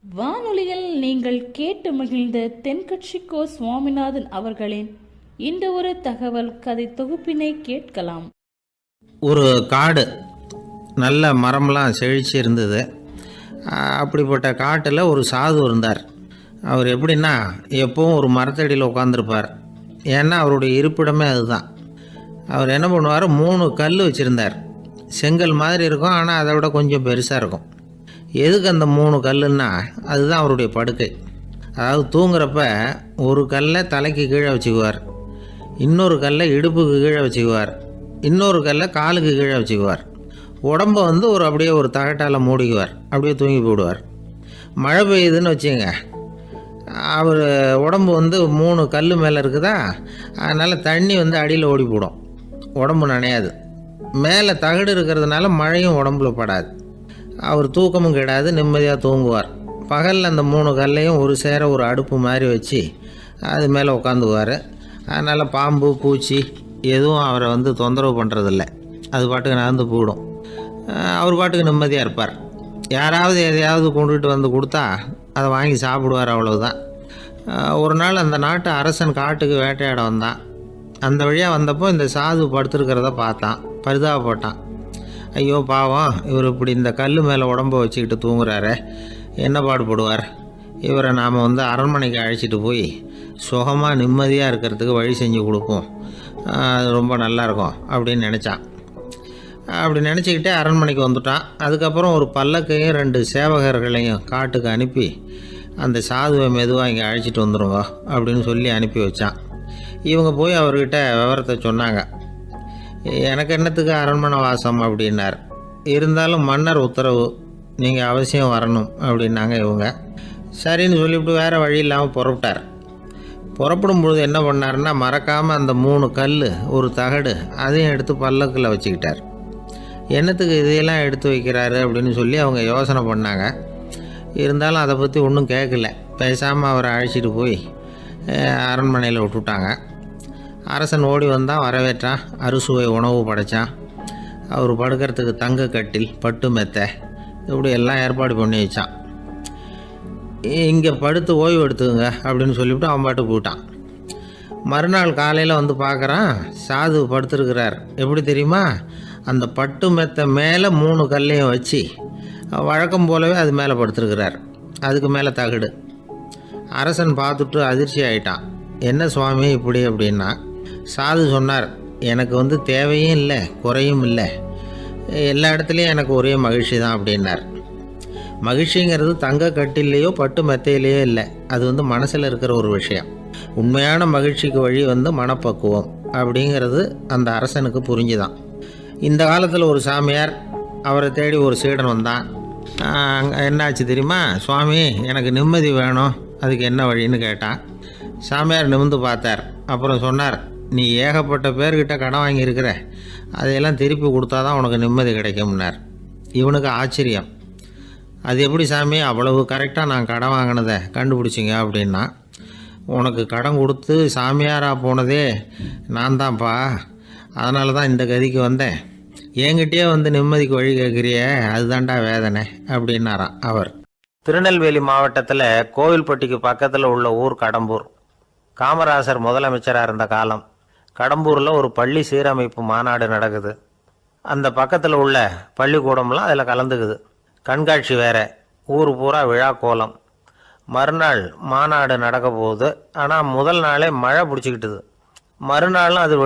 வானொலியில் நீங்கள் கேட்டு மகிழ்ந்த தென்கட்சிக்கோ சுவாமிநாதன் அவர்களின் இந்த ஒரு தகவல் கதை தொகுப்பினை கேட்கலாம். ஒரு காடு, நல்ல மரம்லாம் செழிச்சு இருந்தது. அப்படிப்பட்ட காட்டில் ஒரு சாது இருந்தார். அவர் எப்படின்னா, எப்பவும் ஒரு மரத்தடியில் உட்காந்துருப்பார். ஏன்னா அவருடைய இருப்பிடமே அதுதான். அவர் என்ன பண்ணுவார், 3 கல் வச்சுருந்தார். செங்கல் மாதிரி இருக்கும், ஆனால் அதை விட கொஞ்சம் பெருசாக இருக்கும். எதுக்கு அந்த 3 கல்லுன்னா, அதுதான் அவருடைய படுக்கை. அதாவது தூங்குறப்ப ஒரு கல்லை தலைக்கு கீழே வச்சுக்குவார், இன்னொரு கல்லை இடுப்புக்கு கீழே வச்சுக்குவார், இன்னொரு கல்லை காலுக்கு கீழே வச்சுக்குவார். உடம்பை அப்படியே ஒரு தகட்டால் மூடிக்குவார், அப்படியே தூங்கி போடுவார். மழை பெய்யுதுன்னு வச்சுங்க, அவர் உடம்பு 3 கல் மேலே இருக்குதா, அதனால் தண்ணி அடியில் ஓடி போடும், உடம்பு நனையாது. மேலே தகடு இருக்கிறதுனால மழையும் உடம்புல படாது. அவர் தூக்கமும் கெடாது, நிம்மதியாக தூங்குவார். பகலில் அந்த 3 கல்லையும் ஒரு சேர ஒரு அடுப்பு மாதிரி வச்சு அது மேலே உட்காந்துக்குவார். அதனால் பாம்பு பூச்சி எதுவும் அவரை தொந்தரவு பண்ணுறதில்ல. அது பாட்டுக்கு நடந்து போயிடும். அவர் பாட்டுக்கு நிம்மதியாக இருப்பார். யாராவது எதையாவது கொண்டுகிட்டு கொடுத்தா அதை வாங்கி சாப்பிடுவார், அவ்வளவுதான். ஒரு நாள் அந்த நாட்டு அரசன் காட்டுக்கு வேட்டையாட வந்தான். அந்த வழியாக வந்தப்போ இந்த சாது படுத்துருக்கிறத பார்த்தான், பரிதாபப்பட்டான். ஐயோ பாவம், இவர் இப்படி இந்த கல் மேலே உடம்பை வச்சுக்கிட்டு தூங்குறாரு, என்ன பாடுபடுவார். இவரை நாம் அரண்மனைக்கு அழைச்சிட்டு போய் சுகமாக நிம்மதியாக இருக்கிறதுக்கு வழி செஞ்சு கொடுப்போம், அது ரொம்ப நல்லாயிருக்கும் அப்படின்னு நினச்சான். அப்படி நினச்சிக்கிட்டே அரண்மனைக்கு வந்துட்டான். அதுக்கப்புறம் ஒரு பல்லக்கையும் 2 சேவகர்களையும் காட்டுக்கு அனுப்பி அந்த சாதுவை மெதுவாக இங்கே அழைச்சிட்டு வந்துடுங்க அப்படின்னு சொல்லி அனுப்பி வச்சான். இவங்க போய் அவர்கிட்ட விவரத்தை சொன்னாங்க. எனக்கு என்னத்துக்கு அரண்மனை வாசம் அப்படின்னார். இருந்தாலும் மன்னர் உத்தரவு, நீங்கள் அவசியம் வரணும் அப்படின்னாங்க இவங்க. சரின்னு சொல்லிவிட்டு வேறு வழி இல்லாமல் புறப்பட்டார். புறப்படும் பொழுது என்ன பண்ணார்னா, மறக்காமல் அந்த 3 கல் ஒரு தகடு அதையும் எடுத்து பல்லக்கில் வச்சுக்கிட்டார். என்னத்துக்கு இதையெல்லாம் எடுத்து வைக்கிறாரு அப்படின்னு சொல்லி அவங்க யோசனை பண்ணாங்க. இருந்தாலும் அதை பற்றி ஒன்றும் கேட்கல. பேசாமல் அவரை அழைச்சிட்டு போய் அரண்மனையில் விட்டுட்டாங்க. அரசன் ஓடி வந்தான், வரவேற்றான், அறுசுவை உணவு படைத்தான். அவர் படுக்கிறதுக்கு தங்க கட்டில், பட்டு மெத்தை, இப்படி எல்லாம் ஏற்பாடு பண்ணி வச்சான். இங்கே படுத்து ஓய்வு எடுத்துக்குங்க அப்படின்னு சொல்லிவிட்டு அவன் பாட்டு போயிட்டான். மறுநாள் காலையில் பார்க்குறான், சாது படுத்துருக்கிறார். எப்படி தெரியுமா, அந்த பட்டு மெத்தை மேலே 3 கல்லையும் வச்சு வழக்கம் போலவே அது மேலே படுத்துருக்கிறார். அதுக்கு மேலே தகடு. அரசன் பார்த்துட்டு அதிர்ச்சி ஆகிட்டான். என்ன சுவாமி இப்படி அப்படின்னா, சாது சொன்னார், எனக்கு தேவையும் இல்லை குறையும் இல்லை, எல்லா இடத்துலையும் எனக்கு ஒரே மகிழ்ச்சி தான் அப்படின்னார். மகிழ்ச்சிங்கிறது தங்க கட்டிலேயோ பட்டு மெத்தையிலேயோ இல்லை, அது மனசில் இருக்கிற ஒரு விஷயம். உண்மையான மகிழ்ச்சிக்கு வழி மனப்பக்குவம் அப்படிங்கிறது அந்த அரசனுக்கு புரிஞ்சுதான். இந்த காலத்தில் ஒரு சாமியார், அவரை தேடி ஒரு சீடன் வந்தான். என்னாச்சு தெரியுமா சுவாமி, எனக்கு நிம்மதி வேணும், அதுக்கு என்ன வழின்னு கேட்டான். சாமியார் நிமிர்ந்து பார்த்தார். அப்புறம் சொன்னார், நீ ஏகப்பட்ட பேர்கிட்ட கடன் வாங்கியிருக்கிற, அதையெல்லாம் திருப்பி கொடுத்தா தான் உனக்கு நிம்மதி கிடைக்கும்னார். இவனுக்கு ஆச்சரியம். அது எப்படி சாமி, அவ்வளவு கரெக்டாக நான் கடன் வாங்கினதை கண்டுபிடிச்சிங்க அப்படின்னா, உனக்கு கடன் கொடுத்து சாமியாராக போனதே நான் தான்ப்பா, அதனால தான் இந்த கதிக்கு வந்தேன். என்கிட்டயே நிம்மதிக்கு வழி கேட்குறியே, அதுதான்டா வேதனை அப்படின்னாராம் அவர். திருநெல்வேலி மாவட்டத்தில் கோவில்பட்டிக்கு பக்கத்தில் உள்ள ஊர் கடம்பூர். காமராசர் முதலமைச்சராக இருந்த காலம். கடம்பூரில் ஒரு பள்ளி சீரமைப்பு மாநாடு நடக்குது. அந்த பக்கத்தில் உள்ள பள்ளிக்கூடம்லாம் அதில் கலந்துக்குது. கண்காட்சி வேற, ஊர் பூரா விழா கோலம். மறுநாள் மாநாடு நடக்க போகுது. ஆனால் முதல் நாளே மழை பிடிச்சிக்கிட்டுது. மறுநாளும் அது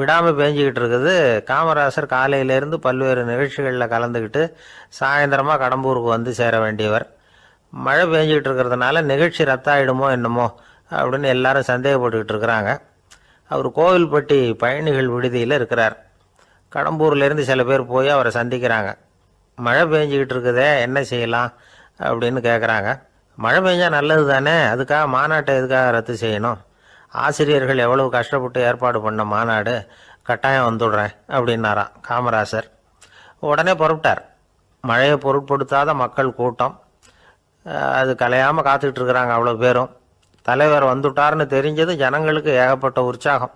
விடாமல் பேஞ்சிக்கிட்டு இருக்குது. காமராசர் காலையிலேருந்து பல்வேறு நிகழ்ச்சிகளில் கலந்துக்கிட்டு சாயந்தரமாக கடம்பூருக்கு சேர வேண்டியவர். மழை பேஞ்சிக்கிட்டு இருக்கிறதுனால நிகழ்ச்சி ரத்தாயிடுமோ என்னமோ அப்படின்னு எல்லாரும் சந்தேகப்பட்டுக்கிட்டு இருக்கிறாங்க. அவர் கோவில்பட்டி பயணிகள் விடுதியில் இருக்கிறார். கடம்பூர்லேருந்து சில பேர் போய் அவரை சந்திக்கிறாங்க. மழை பெஞ்சிக்கிட்டு இருக்குதே, என்ன செய்யலாம் அப்படின்னு கேட்குறாங்க. மழை பெஞ்சால் நல்லது தானே, அதுக்காக மாநாட்டை எதுக்காக ரத்து செய்யணும்? ஆசிரியர்கள் எவ்வளவு கஷ்டப்பட்டு ஏற்பாடு பண்ண மாநாடு, கட்டாயம் வந்துடுறேன் அப்படின்னாராம் காமராசர். உடனே புறப்பட்டார். மழையை பொருட்படுத்தாத மக்கள் கூட்டம், அது கலையாமல் காத்துக்கிட்டு இருக்கிறாங்க அவ்வளோ பேரும். தலைவர் வந்துட்டார்னு தெரிஞ்சது ஜனங்களுக்கு ஏகப்பட்ட உற்சாகம்.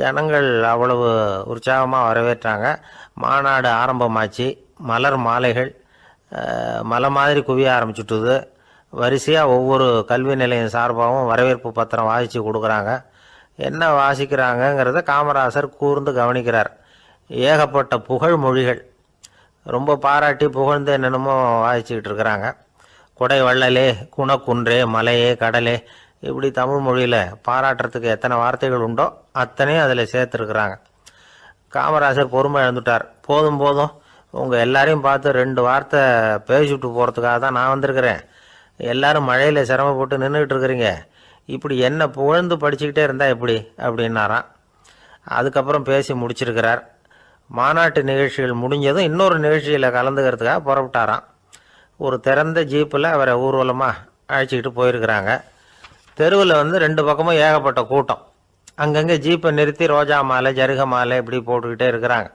ஜனங்கள் அவ்வளவு உற்சாகமாக வரவேற்றாங்க. மாநாடு ஆரம்பமாச்சு. மலர் மாலைகள் மலை மாதிரி குவிய ஆரம்பிச்சுட்டுது. வரிசையாக ஒவ்வொரு கல்வி நிலையம் சார்பாகவும் வரவேற்பு பத்திரம் வாசித்து கொடுக்குறாங்க. என்ன வாசிக்கிறாங்கங்கிறத காமராசர் கூர்ந்து கவனிக்கிறார். ஏகப்பட்ட புகழ் மொழிகள், ரொம்ப பாராட்டி புகழ்ந்து என்னென்னமோ வாசிச்சுக்கிட்டு இருக்கிறாங்க. கொடை வள்ளலே, குணக்குன்றே, மலையே, கடலே, இப்படி தமிழ் மொழியில் பாராட்டுறதுக்கு எத்தனை வார்த்தைகள் உண்டோ அத்தனையும் அதில் சேர்த்துருக்குறாங்க. காமராசர் பொறுமை இழந்துட்டார். போதும் போதும், உங்கள் எல்லாரையும் பார்த்து 2 வார்த்தை பேசிவிட்டு போகிறதுக்காக தான் நான் வந்திருக்கிறேன். எல்லாரும் மழையில் சிரமப்பட்டு நின்றுக்கிட்டு இருக்கிறீங்க, இப்படி என்ன புகழ்ந்து படிச்சுக்கிட்டே இருந்தால் எப்படி அப்படின்னாராம். அதுக்கப்புறம் பேசி முடிச்சிருக்கிறார். மாநாட்டு நிகழ்ச்சிகள் முடிஞ்சதும் இன்னொரு நிகழ்ச்சியில் கலந்துக்கிறதுக்காக புறப்பட்டாராம். ஒரு திறந்த ஜீப்பில் அவரை ஊர்வலமாக அழைச்சிக்கிட்டு போயிருக்கிறாங்க. தெருவில் 2 பக்கமும் ஏகப்பட்ட கூட்டம். அங்கங்கே ஜீப்பை நிறுத்தி ரோஜா மாலை, ஜருக மாலை இப்படி போட்டுக்கிட்டே இருக்கிறாங்க.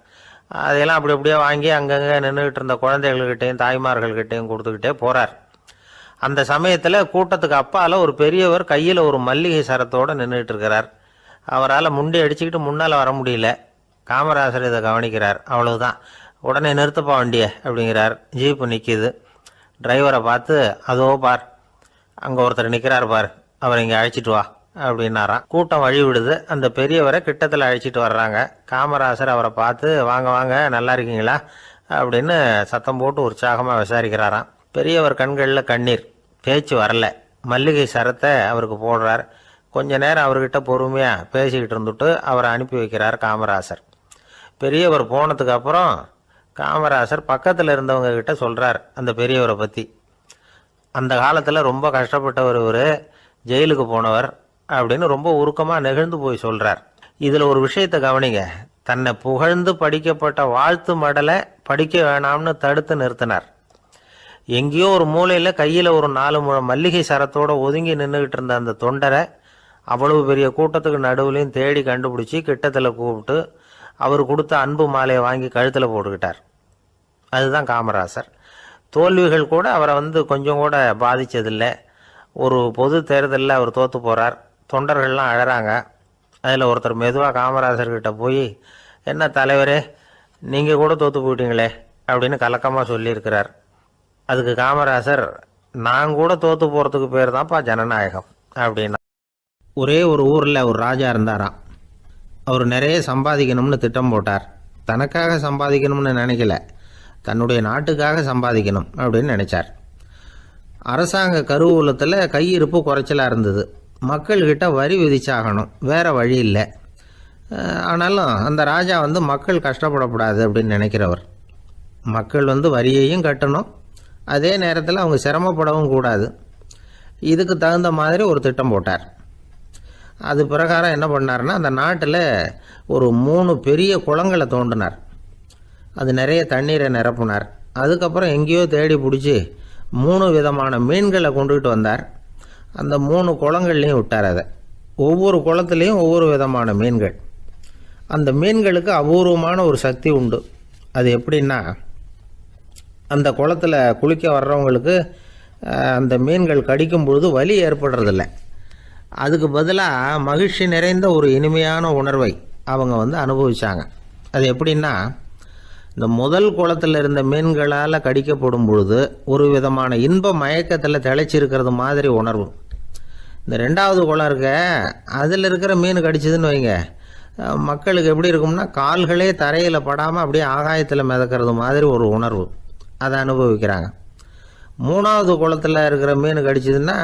அதையெல்லாம் அப்படி அப்படியே வாங்கி அங்கங்கே நின்றுக்கிட்டு இருந்த குழந்தைகள்கிட்டையும் தாய்மார்கள்கிட்டையும் கொடுத்துக்கிட்டே போகிறார். அந்த சமயத்தில் கூட்டத்துக்கு அப்பால் ஒரு பெரியவர் கையில் ஒரு மல்லிகை சரத்தோடு நின்றுக்கிட்டு இருக்கிறார். அவரால் முண்டி அடிச்சுக்கிட்டு முன்னால் வர முடியல. காமராசர் இதை கவனிக்கிறார். அவ்வளவுதான், உடனே நிறுத்தப்பா வண்டியை அப்படிங்கிறார். ஜீப்பு நிற்கிது. டிரைவரை பார்த்து, அதோ பார், அங்கே ஒருத்தர் நிற்கிறார் பார், அவரை இங்கே அழைச்சிட்டு வா அப்படின்னாராம். கூட்டம் வழி விடுது. அந்த பெரியவரை கிட்டத்தில் அழைச்சிட்டு வர்றாங்க. காமராசர் அவரை பார்த்து, வாங்க வாங்க, நல்லா இருக்கீங்களா அப்படின்னு சத்தம் போட்டு உற்சாகமாக விசாரிக்கிறாராம். பெரியவர் கண்களில் கண்ணீர், பேச்சு வரல. மல்லிகை சரத்தை அவருக்கு போடுறார். கொஞ்ச நேரம் அவர்கிட்ட பொறுமையாக பேசிக்கிட்டு இருந்துட்டு அவரை அனுப்பி வைக்கிறார் காமராசர். பெரியவர் போனதுக்கு அப்புறம் காமராசர் பக்கத்தில் இருந்தவங்க கிட்ட சொல்கிறார் அந்த பெரியவரை பற்றி. அந்த காலத்தில் ரொம்ப கஷ்டப்பட்டவர் இவர், ஜெயிலுக்கு போனவர் அப்படின்னு ரொம்ப உருக்கமாக நெகிழ்ந்து போய் சொல்கிறார். இதில் ஒரு விஷயத்தை கவனிங்க. தன்னை புகழ்ந்து படிக்கப்பட்ட வாழ்த்து மடலை படிக்க வேணாம்னு தடுத்து நிறுத்தினார். எங்கேயோ ஒரு மூலையில் கையில் ஒரு 4 முழம் மல்லிகை சரத்தோடு ஒதுங்கி நின்றுக்கிட்டு இருந்த அந்த தொண்டரை அவ்வளவு பெரிய கூட்டத்துக்கு நடுவுலையும் தேடி கண்டுபிடிச்சி கிட்டத்தில் கூப்பிட்டு அவர் கொடுத்த அன்பு மாலையை வாங்கி கழுத்தில் போட்டுக்கிட்டார். அதுதான் காமராசர். தோல்விகள் கூட அவரை கொஞ்சம் கூட பாதித்ததில்லை. ஒரு பொது தேர்தலில் அவர் தோற்று போகிறார். தொண்டர்கள்லாம் அழறாங்க. அதில் ஒருத்தர் மெதுவாக காமராசர்கிட்ட போய், என்ன தலைவரே, நீங்கள் கூட தோற்று போயிட்டீங்களே அப்படின்னு கலக்கமாக சொல்லியிருக்கிறார். அதுக்கு காமராசர், நான் கூட தோற்று போகிறதுக்கு பேர் தான்ப்பா ஜனநாயகம் அப்படின்னா. ஒரே ஒரு ஊரில் ஒரு ராஜா இருந்தாராம். அவர் நிறைய சம்பாதிக்கணும்னு திட்டம் போட்டார். தனக்காக சம்பாதிக்கணும்னு நினைக்கல, தன்னுடைய நாட்டுக்காக சம்பாதிக்கணும் அப்படின்னு நினைச்சார். அரசாங்க கருவூலத்தில் கையிருப்பு குறைச்சலாக இருந்தது. மக்கள்கிட்ட வரி விதிச்சாகணும், வேறு வழி இல்லை. ஆனாலும் அந்த ராஜா மக்கள் கஷ்டப்படக்கூடாது அப்படின்னு நினைக்கிறவர். மக்கள் வரியையும் கட்டணும், அதே நேரத்தில் அவங்க சிரமப்படவும் கூடாது. இதுக்கு தகுந்த மாதிரி ஒரு திட்டம் போட்டார். அது பிரகாரம் என்ன பண்ணார்னா, அந்த நாட்டில் ஒரு 3 பெரிய குளங்களை தோண்டினார். அது நிறைய தண்ணீரை நிரப்புனார். அதுக்கப்புறம் எங்கேயோ தேடி பிடிச்சி 3 விதமான மீன்களை கொண்டுகிட்டு வந்தார். அந்த 3 குளங்கள்லையும் விட்டார். அதை ஒவ்வொரு குளத்துலேயும் ஒவ்வொரு விதமான மீன்கள். அந்த மீன்களுக்கு அபூர்வமான ஒரு சக்தி உண்டு. அது எப்படின்னா, அந்த குளத்தில் குளிக்க வர்றவங்களுக்கு அந்த மீன்கள் கடிக்கும் பொழுது வலி ஏற்படுறதில்ல. அதுக்கு பதிலாக மகிழ்ச்சி நிறைந்த ஒரு இனிமையான உணர்வை அவங்க அனுபவித்தாங்க. அது எப்படின்னா, இந்த முதல் குளத்தில் இருந்த மீன்களால் கடிக்கப்படும் பொழுது ஒரு விதமான இன்ப மயக்கத்தில் திளைச்சிருக்கிறது மாதிரி உணர்வு. இந்த 2வது குளம் இருக்க, அதில் இருக்கிற மீன் கடிச்சதுன்னு வைங்க, மக்களுக்கு எப்படி இருக்கும்னா, கால்களே தரையில் படாமல் அப்படியே ஆகாயத்தில் மிதக்கிறது மாதிரி ஒரு உணர்வு. அதை அனுபவிக்கிறாங்க. 3வது குளத்தில் இருக்கிற மீன் கடிச்சதுன்னா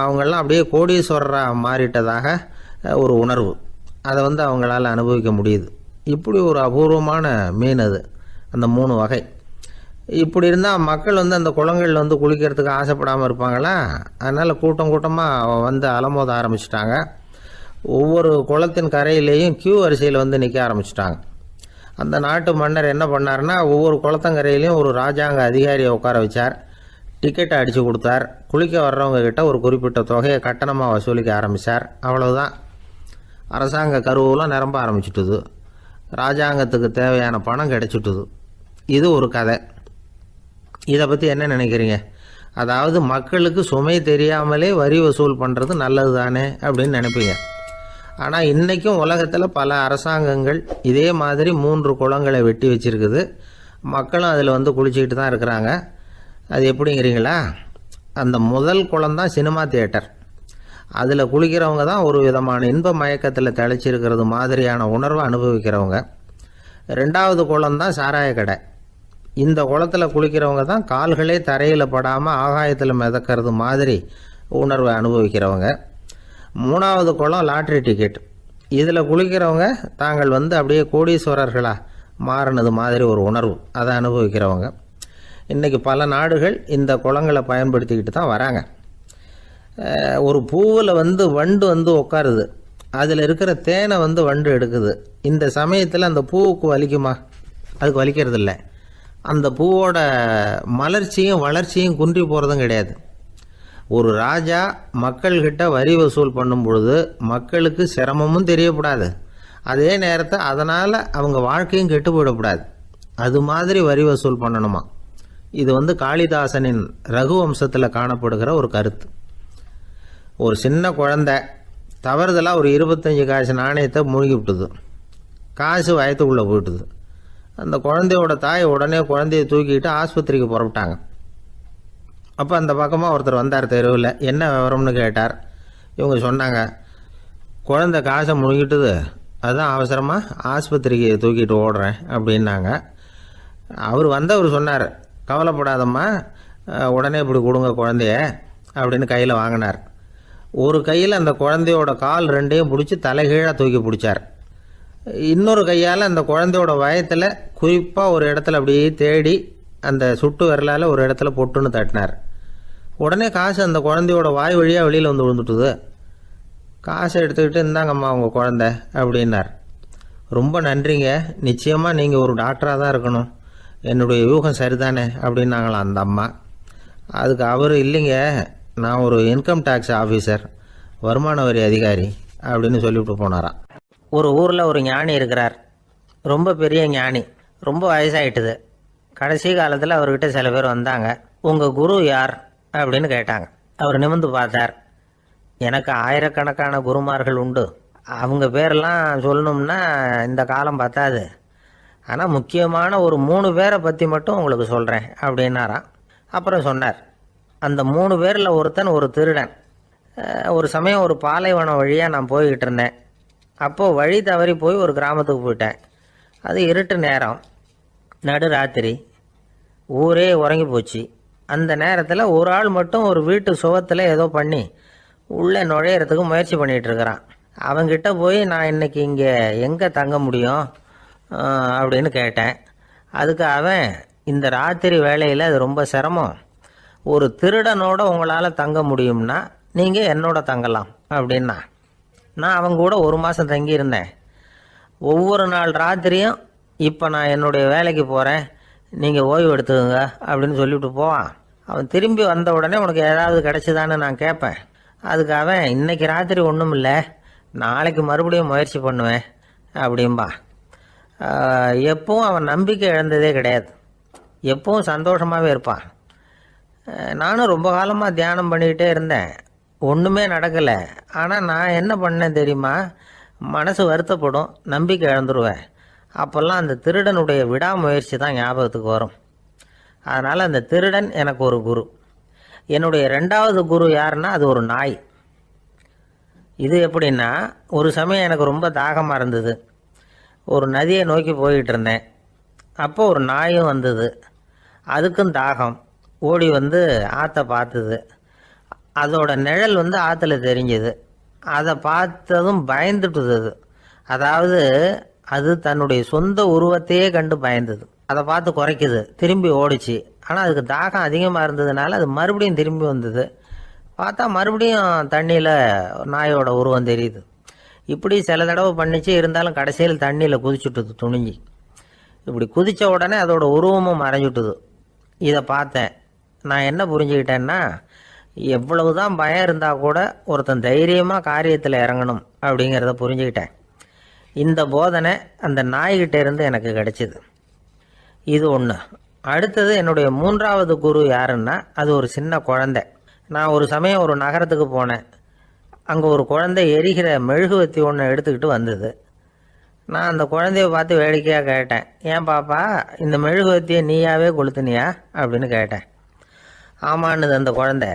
அவங்கெல்லாம் அப்படியே கோடீஸ்வரராக மாறிட்டதாக ஒரு உணர்வு. அதை அவங்களால அனுபவிக்க முடியுது. இப்படி ஒரு அபூர்வமான மீன் அது, அந்த 3 வகை. இப்படி இருந்தால் மக்கள் அந்த குளங்களில் குளிக்கிறதுக்கு ஆசைப்படாமல் இருப்பாங்களா? அதனால் கூட்டம் கூட்டமாக அலமோத ஆரம்பிச்சிட்டாங்க. ஒவ்வொரு குளத்தின் கரையிலேயும் கியூ வரிசையில் நிற்க ஆரம்பிச்சிட்டாங்க. அந்த நாட்டு மன்னர் என்ன பண்ணார்னா, ஒவ்வொரு குளத்தங்கரையிலையும் ஒரு ராஜாங்க அதிகாரியை உட்கார வச்சார். டிக்கெட்டை அடித்து கொடுத்தார். குளிக்க வர்றவங்க கிட்ட ஒரு குறிப்பிட்ட தொகையை கட்டணமாக வசூலிக்க ஆரம்பித்தார். அவ்வளவுதான், அரசாங்க கருவூலம் நிரம்ப ஆரம்பிச்சுட்டுது. ராஜாங்கத்துக்கு தேவையான பணம் கிடைச்சிட்டுது. இது ஒரு கதை. இதை பற்றி என்ன நினைக்கிறீங்க? அதாவது மக்களுக்கு சுமை தெரியாமலே வரி வசூல் பண்ணுறது நல்லது தானே அப்படின்னு நினைப்பீங்க. ஆனால் இன்றைக்கும் உலகத்தில் பல அரசாங்கங்கள் இதே மாதிரி 3 குளங்களை வெட்டி வச்சுருக்குது. மக்களும் அதில் குளிச்சுக்கிட்டு தான் இருக்கிறாங்க. அது எப்படிங்கிறீங்களா? அந்த முதல் குளம் தான் சினிமா தியேட்டர். அதில் குளிக்கிறவங்க தான் ஒரு விதமான இன்ப மயக்கத்தில் திளைச்சிருக்கிறது மாதிரியான உணர்வை அனுபவிக்கிறவங்க. ரெண்டாவது குளம் தான் சாராய கடை. இந்த குளத்தில் குளிக்கிறவங்க தான் கால்களே தரையில் படாமல் ஆகாயத்தில் மிதக்கிறது மாதிரி உணர்வை அனுபவிக்கிறவங்க. மூணாவது குளம் லாட்ரி டிக்கெட். இதில் குளிக்கிறவங்க தாங்கள் அப்படியே கோடீஸ்வரர்களாக மாறினது மாதிரி ஒரு உணர்வு, அதை அனுபவிக்கிறவங்க. இன்றைக்கி பல நாடுகள் இந்த குளங்களை பயன்படுத்திக்கிட்டு தான் வராங்க. ஒரு பூவில் வண்டு உட்காருது, அதில் இருக்கிற தேனை வண்டு எடுக்குது. இந்த சமயத்தில் அந்த பூவுக்கு வலிக்குமா? அதுக்கு வலிக்கிறது இல்லை. அந்த பூவோட மலர்ச்சியும் வளர்ச்சியும் குன்றி போகிறதும் கிடையாது. ஒரு ராஜா மக்கள்கிட்ட வரி வசூல் பண்ணும் பொழுது மக்களுக்கு சிரமமும் தெரியக்கூடாது, அதே நேரத்தை அதனால் அவங்க வாழ்க்கையும் கெட்டு போயிடக்கூடாது. அது மாதிரி வரி வசூல் பண்ணணுமா. இது காளிதாசனின் ரகுவம்சத்தில் காணப்படுகிற ஒரு கருத்து. ஒரு சின்ன குழந்தை தவறுதலாக ஒரு 25 காசு நாணயத்தை மூழ்கி விட்டுது. காசு வயத்துக்குள்ளே போயிட்டுது. அந்த குழந்தையோட தாய் உடனே குழந்தைய தூக்கிட்டு ஆஸ்பத்திரிக்கு புறப்பட்டாங்க. அப்போ அந்த பக்கமாக ஒருத்தர் வந்தார் தெருவில். என்ன விவரம்னு கேட்டார். இவங்க சொன்னாங்க, குழந்தை காசை முழுங்கிட்டுது, அதுதான் அவசரமாக ஆஸ்பத்திரிக்கு தூக்கிட்டு ஓடுறேன் அப்படின்னாங்க. அவர் சொன்னார், கவலைப்படாதம்மா, உடனே இப்படி கொடுங்க குழந்தைய அப்படின்னு கையில் வாங்கினார். ஒரு கையில் அந்த குழந்தையோட கால் ரெண்டையும் பிடிச்சி தலைகீழாக தூக்கி பிடிச்சார். இன்னொரு கையால் அந்த குழந்தையோட வயத்தில் குறிப்பாக ஒரு இடத்துல அப்படியே தேடி அந்த சுட்டு விரலால் ஒரு இடத்துல பொட்டுன்னு தட்டினார். உடனே காசு அந்த குழந்தையோட வாய் வழியாக வெளியில் விழுந்துட்டுது. காசை எடுத்துக்கிட்டு இந்தாங்கம்மா உங்கள் குழந்தை அப்படின்னார். ரொம்ப நன்றிங்க, நிச்சயமாக நீங்கள் ஒரு டாக்டராக தான் இருக்கணும், என்னுடைய யூகம் சரிதானே அப்படின்னாங்களாம் அந்த அம்மா. அதுக்கு அவர், இல்லைங்க, நான் ஒரு இன்கம் டேக்ஸ் ஆஃபீஸர், வருமான வரி அதிகாரி அப்படின்னு சொல்லிவிட்டு போனாராம். ஒரு ஊரில் ஒரு ஞானி இருக்கிறார். ரொம்ப பெரிய ஞானி, ரொம்ப வயசாகிட்டுது. கடைசி காலத்தில் அவர்கிட்ட சில பேர் வந்தாங்க. உங்கள் குரு யார் அப்படின்னு கேட்டாங்க. அவர் நிமிர்ந்து பார்த்தார். எனக்கு ஆயிரக்கணக்கான குருமார்கள் உண்டு, அவங்க பேரெல்லாம் சொல்லணும்னா இந்த காலம் பத்தாது, ஆனால் முக்கியமான ஒரு 3 பேரை பற்றி மட்டும் உங்களுக்கு சொல்கிறேன் அப்படின்னாராம். அப்புறம் சொன்னார், அந்த 3 பேரில் ஒருத்தன் ஒரு திருடன். ஒரு சமயம் ஒரு பாலைவனம் வழியாக நான் போய்கிட்டு இருந்தேன். அப்போது வழி தவறி போய் ஒரு கிராமத்துக்கு போயிட்டேன். அது இருட்டு நேரம், நடு ராத்திரி, ஊரே உறங்கி போச்சு. அந்த நேரத்தில் ஒரு ஆள் மட்டும் ஒரு வீட்டு சுவத்தில் ஏதோ பண்ணி உள்ளே நுழையிறதுக்கு முயற்சி பண்ணிகிட்டு இருக்கிறான். அவங்கிட்ட போய் நான் இன்றைக்கி இங்கே எங்கே தங்க முடியும் அப்படின்னு கேட்டேன். அதுக்கு அவன், இந்த ராத்திரி வேளையில் அது ரொம்ப சிரமம், ஒரு திருடனோட உங்களால் தங்க முடியும்னா நீங்கள் என்னோட தங்கலாம் அப்படின்னா. நான் அவங்க கூட 1 மாதம் தங்கியிருந்தேன். ஒவ்வொரு நாள் ராத்திரியும் இப்போ நான் என்னுடைய வேலைக்கு போகிறேன், நீங்கள் ஓய்வு எடுத்துக்கோங்க அப்படின்னு சொல்லிவிட்டு போவான். அவன் திரும்பி வந்த உடனே உனக்கு ஏதாவது கிடச்சிதான்னு நான் கேட்பேன். அதுக்கு அவன், இன்றைக்கி ராத்திரி ஒன்றும் இல்லை, நாளைக்கு மறுபடியும் முயற்சி பண்ணுவேன் அப்படின்பா. எப்பவும் அவன் நம்பிக்கை இழந்ததே கிடையாது, எப்பவும் சந்தோஷமாகவே இருப்பான். நானும் ரொம்ப காலமாக தியானம் பண்ணிக்கிட்டே இருந்தேன், ஒன்றுமே நடக்கலை. ஆனால் நான் என்ன பண்ணேன் தெரியுமா, மனசு வருத்தப்படும், நம்பிக்கை இழந்துருவேன். அப்போல்லாம் அந்த திருடனுடைய விடாமுயற்சி தான் ஞாபகத்துக்கு வரும். அதனால் அந்த திருடன் எனக்கு ஒரு குரு. என்னுடைய 2வது குரு யாருன்னா அது ஒரு நாய். இது எப்படின்னா, ஒரு சமயம் எனக்கு ரொம்ப தாகமாக இருந்தது. ஒரு நதியை நோக்கி போய்கிட்டு இருந்தேன். அப்போது ஒரு நாயும் வந்தது. அதுக்கும் தாகம். ஓடி ஆற்றை பார்த்துது. அதோட நிழல் ஆற்றுல தெரிஞ்சுது. அதை பார்த்ததும் பயந்துட்டுது. அது, அதாவது அது தன்னுடைய சொந்த உருவத்தையே கண்டு பயந்தது. அதை பார்த்து குறைக்குது, திரும்பி ஓடிச்சு. ஆனால் அதுக்கு தாகம் அதிகமாக இருந்ததுனால அது மறுபடியும் திரும்பி வந்தது. பார்த்தா மறுபடியும் தண்ணியில் நாயோட உருவம் தெரியுது. இப்படி சில தடவை பண்ணிச்சு. இருந்தாலும் கடைசியில் தண்ணியில் குதிச்சுட்டுது துணிஞ்சி. இப்படி குதித்த உடனே அதோட உருவமும் மறைஞ்சுட்டுது. இதை பார்த்தேன். நான் என்ன புரிஞ்சுக்கிட்டேன்னா, எவ்வளவு தான் பயம் இருந்தால் கூட ஒருத்தன் தைரியமாக காரியத்தில் இறங்கணும் அப்படிங்கிறத புரிஞ்சுக்கிட்டேன். இந்த போதனை அந்த நாய்கிட்ட இருந்து எனக்கு கிடைச்சிது. இது ஒன்று. அடுத்தது என்னுடைய 3வது குரு யாருன்னா அது ஒரு சின்ன குழந்தை. நான் ஒரு சமயம் ஒரு நகரத்துக்கு போனேன். அங்கே ஒரு குழந்தை எரிகிற மெழுகுவத்தி ஒன்று எடுத்துக்கிட்டு வந்தது. நான் அந்த குழந்தைய பார்த்து வேடிக்கையாக கேட்டேன், ஏன் பாப்பா இந்த மெழுகுவத்தியை நீயாவே கொளுத்துனியா அப்படின்னு கேட்டேன். ஆமான்னுது அந்த குழந்தை.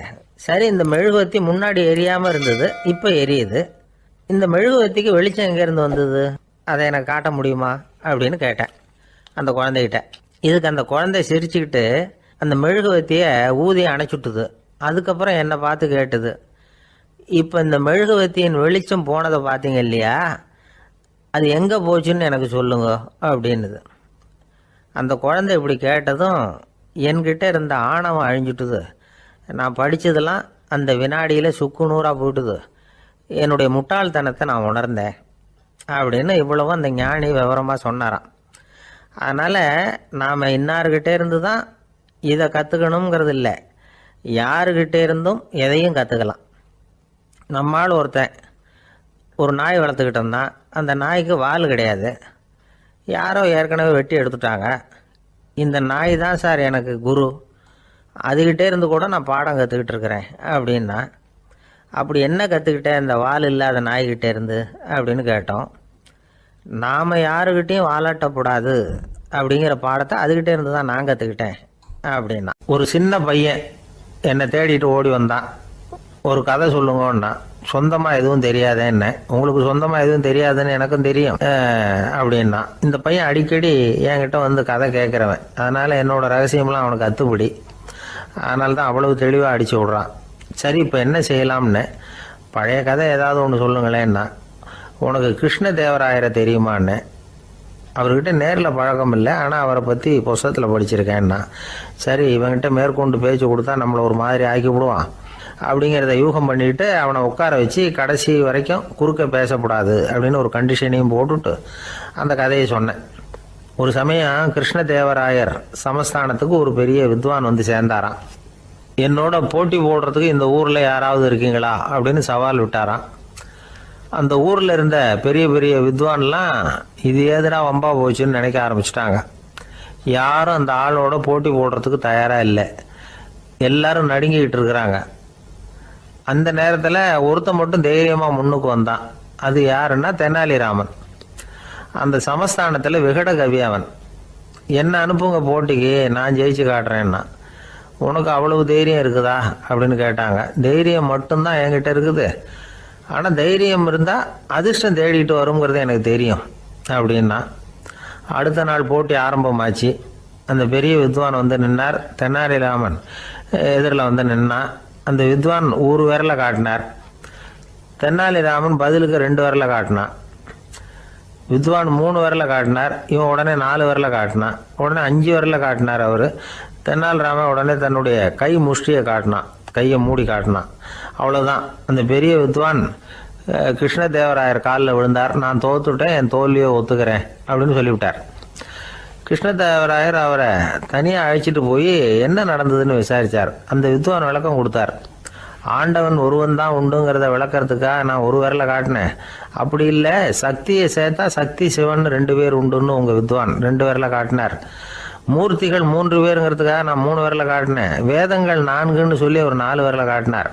சரி, இந்த மெழுகுவர்த்தி முன்னாடி எரியாமல் இருந்தது, இப்போ எரியுது. இந்த மெழுகுவர்த்திக்கு வெளிச்சம் எங்கேருந்து வந்தது, அதை எனக்கு காட்ட முடியுமா அப்படின்னு கேட்டேன் அந்த குழந்தைகிட்ட. இதுக்கு அந்த குழந்தை சிரிச்சுக்கிட்டு அந்த மெழுகுவர்த்தியை ஊதி அணைச்சுட்டுது. அதுக்கப்புறம் என்னை பார்த்து கேட்டுது, இப்போ இந்த மெழுகுவர்த்தியின் வெளிச்சம் போனதை பார்த்தீங்க இல்லையா, அது எங்கே போச்சுன்னு எனக்கு சொல்லுங்க அப்படின்னுது. அந்த குழந்தை இப்படி கேட்டதும் என்கிட்ட இருந்த ஆணவம் அழிஞ்சுட்டுது. நான் படித்ததெல்லாம் அந்த வினாடியில் சுக்கு நூறாக போயிட்டுது. என்னுடைய முட்டாள்தனத்தை நான் உணர்ந்தேன் அப்படின்னு இவ்வளவும் அந்த ஞானி விவரமாக சொன்னாராம். அதனால் நாம் இன்னார்கிட்டே இருந்து தான் இதை கற்றுக்கணுங்கிறது இல்லை, யாருக்கிட்டே இருந்தும் எதையும் கற்றுக்கலாம். நம்மால் ஒருத்தன் ஒரு நாய் வளர்த்துக்கிட்டோம்னா அந்த நாய்க்கு வால் கிடையாது, யாரோ ஏற்கனவே வெட்டி எடுத்துட்டாங்க. இந்த நாய் தான் சார் எனக்கு குரு, அதுக்கிட்டே இருந்து கூட நான் பாடம் கற்றுக்கிட்டு இருக்கிறேன் அப்படின்னா. அப்படி என்ன கற்றுக்கிட்டேன் இந்த வால் இல்லாத நாய்கிட்டே இருந்து அப்படின்னு கேட்டோம். நாம் யாருக்கிட்டேயும் வாலாட்டக்கூடாது அப்படிங்கிற பாடத்தை அதுக்கிட்டே இருந்து தான் நான் கற்றுக்கிட்டேன் அப்படின்னா. ஒரு சின்ன பையன் என்னை தேடிட்டு ஓடி வந்தான். ஒரு கதை சொல்லுங்கன்னா. சொந்தமாக எதுவும் தெரியாதே என்ன, உங்களுக்கு சொந்தமாக எதுவும் தெரியாதுன்னு எனக்கும் தெரியும் அப்படின்னா. இந்த பையன் அடிக்கடி என்கிட்ட வந்து கதை கேட்குறவன், அதனால் என்னோட ரகசியம்லாம் அவனுக்கு அத்துப்படி. அதனால தான் அவ்வளவு தெளிவாக அடித்து விட்றான். சரி, இப்போ என்ன செய்யலாம்னு, பழைய கதை ஏதாவது ஒன்று சொல்லுங்களேன்னா. உனக்கு கிருஷ்ணதேவராயரை தெரியுமான்னு. அவர்கிட்ட நேரில் பழக்கம் இல்லை, ஆனால் அவரை பற்றி புஸ்தகத்தில் படிச்சிருக்கேன்னா. சரி, இவன்கிட்ட மேற்கொண்டு பேச்சு கொடுத்தா நம்மளை ஒரு மாதிரி ஆக்கி விடுவான் அப்படிங்கிறத யூகம் பண்ணிட்டு அவனை உட்கார வச்சு கடைசி வரைக்கும் குறுக்க பேசக்கூடாது அப்படின்னு ஒரு கண்டிஷனையும் போட்டுட்டு அந்த கதையை சொன்னேன். ஒரு சமயம் கிருஷ்ணதேவராயர் சமஸ்தானத்துக்கு ஒரு பெரிய வித்வான் வந்து சேர்ந்தாராம். என்னோட போட்டி போடுறதுக்கு இந்த ஊரில் யாராவது இருக்கீங்களா அப்படின்னு சவால் விட்டாராம். அந்த ஊரில் இருந்த பெரிய பெரிய வித்வான்லாம் இது ஏதுனா வம்பா போச்சுன்னு நினைக்க ஆரம்பிச்சிட்டாங்க. யாரும் அந்த ஆளோட போட்டி போடுறதுக்கு தயாராக இல்லை, எல்லாரும் நடுங்கிக்கிட்டு இருக்கிறாங்க. அந்த நேரத்தில் ஒருத்தன் மட்டும் தைரியமாக முன்னுக்கு வந்தான். அது யாருன்னா தெனாலிராமன். அந்த சமஸ்தானத்தில் விகட கவி அவன். என்ன அனுப்புங்க போட்டிக்கு, நான் ஜெயிச்சு காட்டுறேன்னா. உனக்கு அவ்வளவு தைரியம் இருக்குதா அப்படின்னு கேட்டாங்க. தைரியம் மட்டும்தான் என்கிட்ட இருக்குது, ஆனால் தைரியம் இருந்தால் அதிர்ஷ்டம் தேடிட்டு வருங்கிறது எனக்கு தெரியும் அப்படின்னா. அடுத்த நாள் போட்டி ஆரம்பமாச்சு. அந்த பெரிய வித்வான் வந்து நின்னார். தெனாலிராமன் எதிரில் வந்து நின்னான். அந்த வித்வான் ஒரு விரலை காட்டினார். தெனாலிராமன் பதிலுக்கு 2 விரலை காட்டினான். வித்வான் 3 விரலை காட்டினார். இவன் உடனே 4 விரலை காட்டினான். உடனே 5 விரலை காட்டினார் அவர். தெனாலிராமன் உடனே தன்னுடைய கை முஷ்டியை காட்டினான், கையை மூடி காட்டினான். அவ்வளோதான். அந்த பெரிய வித்வான் கிருஷ்ணதேவராயர் காலில் விழுந்தார். நான் தோத்துட்டேன், என் தோல்வியை ஒத்துக்கிறேன் அப்படின்னு சொல்லிவிட்டார். கிருஷ்ணதேவராயர் அவரை தனியாக அழைச்சிட்டு போய் என்ன நடந்ததுன்னு விசாரித்தார். அந்த வித்வான் விளக்கம் கொடுத்தார். ஆண்டவன் ஒருவன் தான் உண்டுங்கிறத விளக்கிறதுக்காக நான் ஒரு விரலை காட்டினேன், அப்படி இல்லை சக்தியை சேர்த்தா சக்தி சிவன் 2 பேர் உண்டுன்னு உங்கள் வித்வான் 2 விரலை காட்டினார். மூர்த்திகள் 3 பேருங்கிறதுக்காக நான் 3 விரலை காட்டினேன். வேதங்கள் 4ன்னு சொல்லி அவர் 4 விரலை காட்டினார்.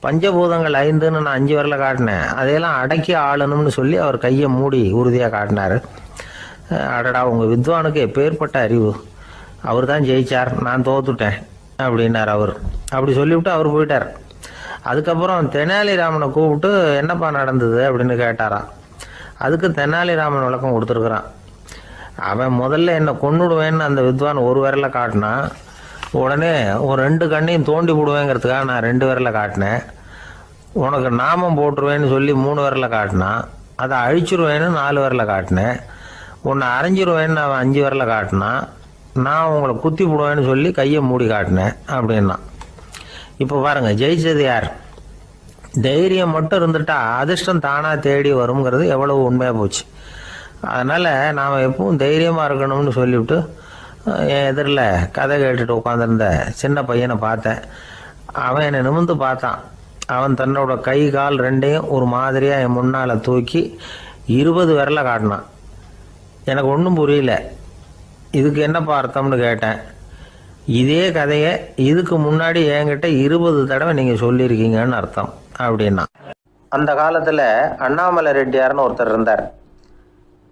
பஞ்சபூதங்கள் 5ன்னு நான் 5 விரலை காட்டினேன். அதையெல்லாம் அடக்கி ஆளணும்னு சொல்லி அவர் கையை மூடி உறுதியாக காட்டினார். அடடா, உங்கள் வித்வானுக்கு எப்பேற்பட்ட அறிவு, அவர் தான் ஜெயிச்சார், நான் தோத்துட்டேன் அப்படின்னார் அவர். அப்படி சொல்லிவிட்டு அவர் போயிட்டார். அதுக்கப்புறம் தெனாலிராமனை கூப்பிட்டு என்னப்பா நடந்தது அப்படின்னு கேட்டாராம். அதுக்கு தெனாலிராமன் விளக்கம் கொடுத்துருக்குறான். அவன் முதல்ல என்னை கொன்னுடுவேன்னு அந்த வித்வான் ஒரு விரலை காட்டினான். உடனே ஒரு 2 கண்ணையும் தோண்டி போடுவேங்கிறதுக்காக நான் 2 விரலை காட்டினேன். உனக்கு நாமம் போட்டுருவேன்னு சொல்லி 3 விரலை காட்டினான். அதை அழிச்சிருவேன்னு 4 விரலை காட்டினேன். உன்னை அரைஞ்சிருவேன்னு அவன் 5 விரலை காட்டினான். நான் உங்களை குத்தி போடுவேன்னு சொல்லி கையை மூடி காட்டினேன் அப்படின்னா. இப்போ பாருங்கள், ஜெயிச்சது யார்? தைரியம் மட்டும் இருந்துட்டா அதிர்ஷ்டம் தானாக தேடி வருங்கிறது எவ்வளவு உண்மையாக போச்சு. அதனால் நாம் எப்பவும் தைரியமாக இருக்கணும்னு சொல்லிவிட்டு என் எதிரில் கதை கேட்டுட்டு உட்காந்துருந்த சின்ன பையனை பார்த்தேன். அவன் என்னை நிமிர்ந்து பார்த்தான். அவன் தன்னோட கை கால் 2ஐயும் ஒரு மாதிரியாக என் முன்னால் தூக்கி 20 விரலை காட்டினான். எனக்கு ஒன்றும் புரியல. இதுக்கு என்னப்பா அர்த்தம்னு கேட்டேன். இதே கதையை இதுக்கு முன்னாடி என்கிட்ட 20 தடவை நீங்கள் சொல்லியிருக்கீங்கன்னு அர்த்தம் அப்படின்னா. அந்த காலத்தில் அண்ணாமலை ரெட்டியார்னு ஒருத்தர் இருந்தார்.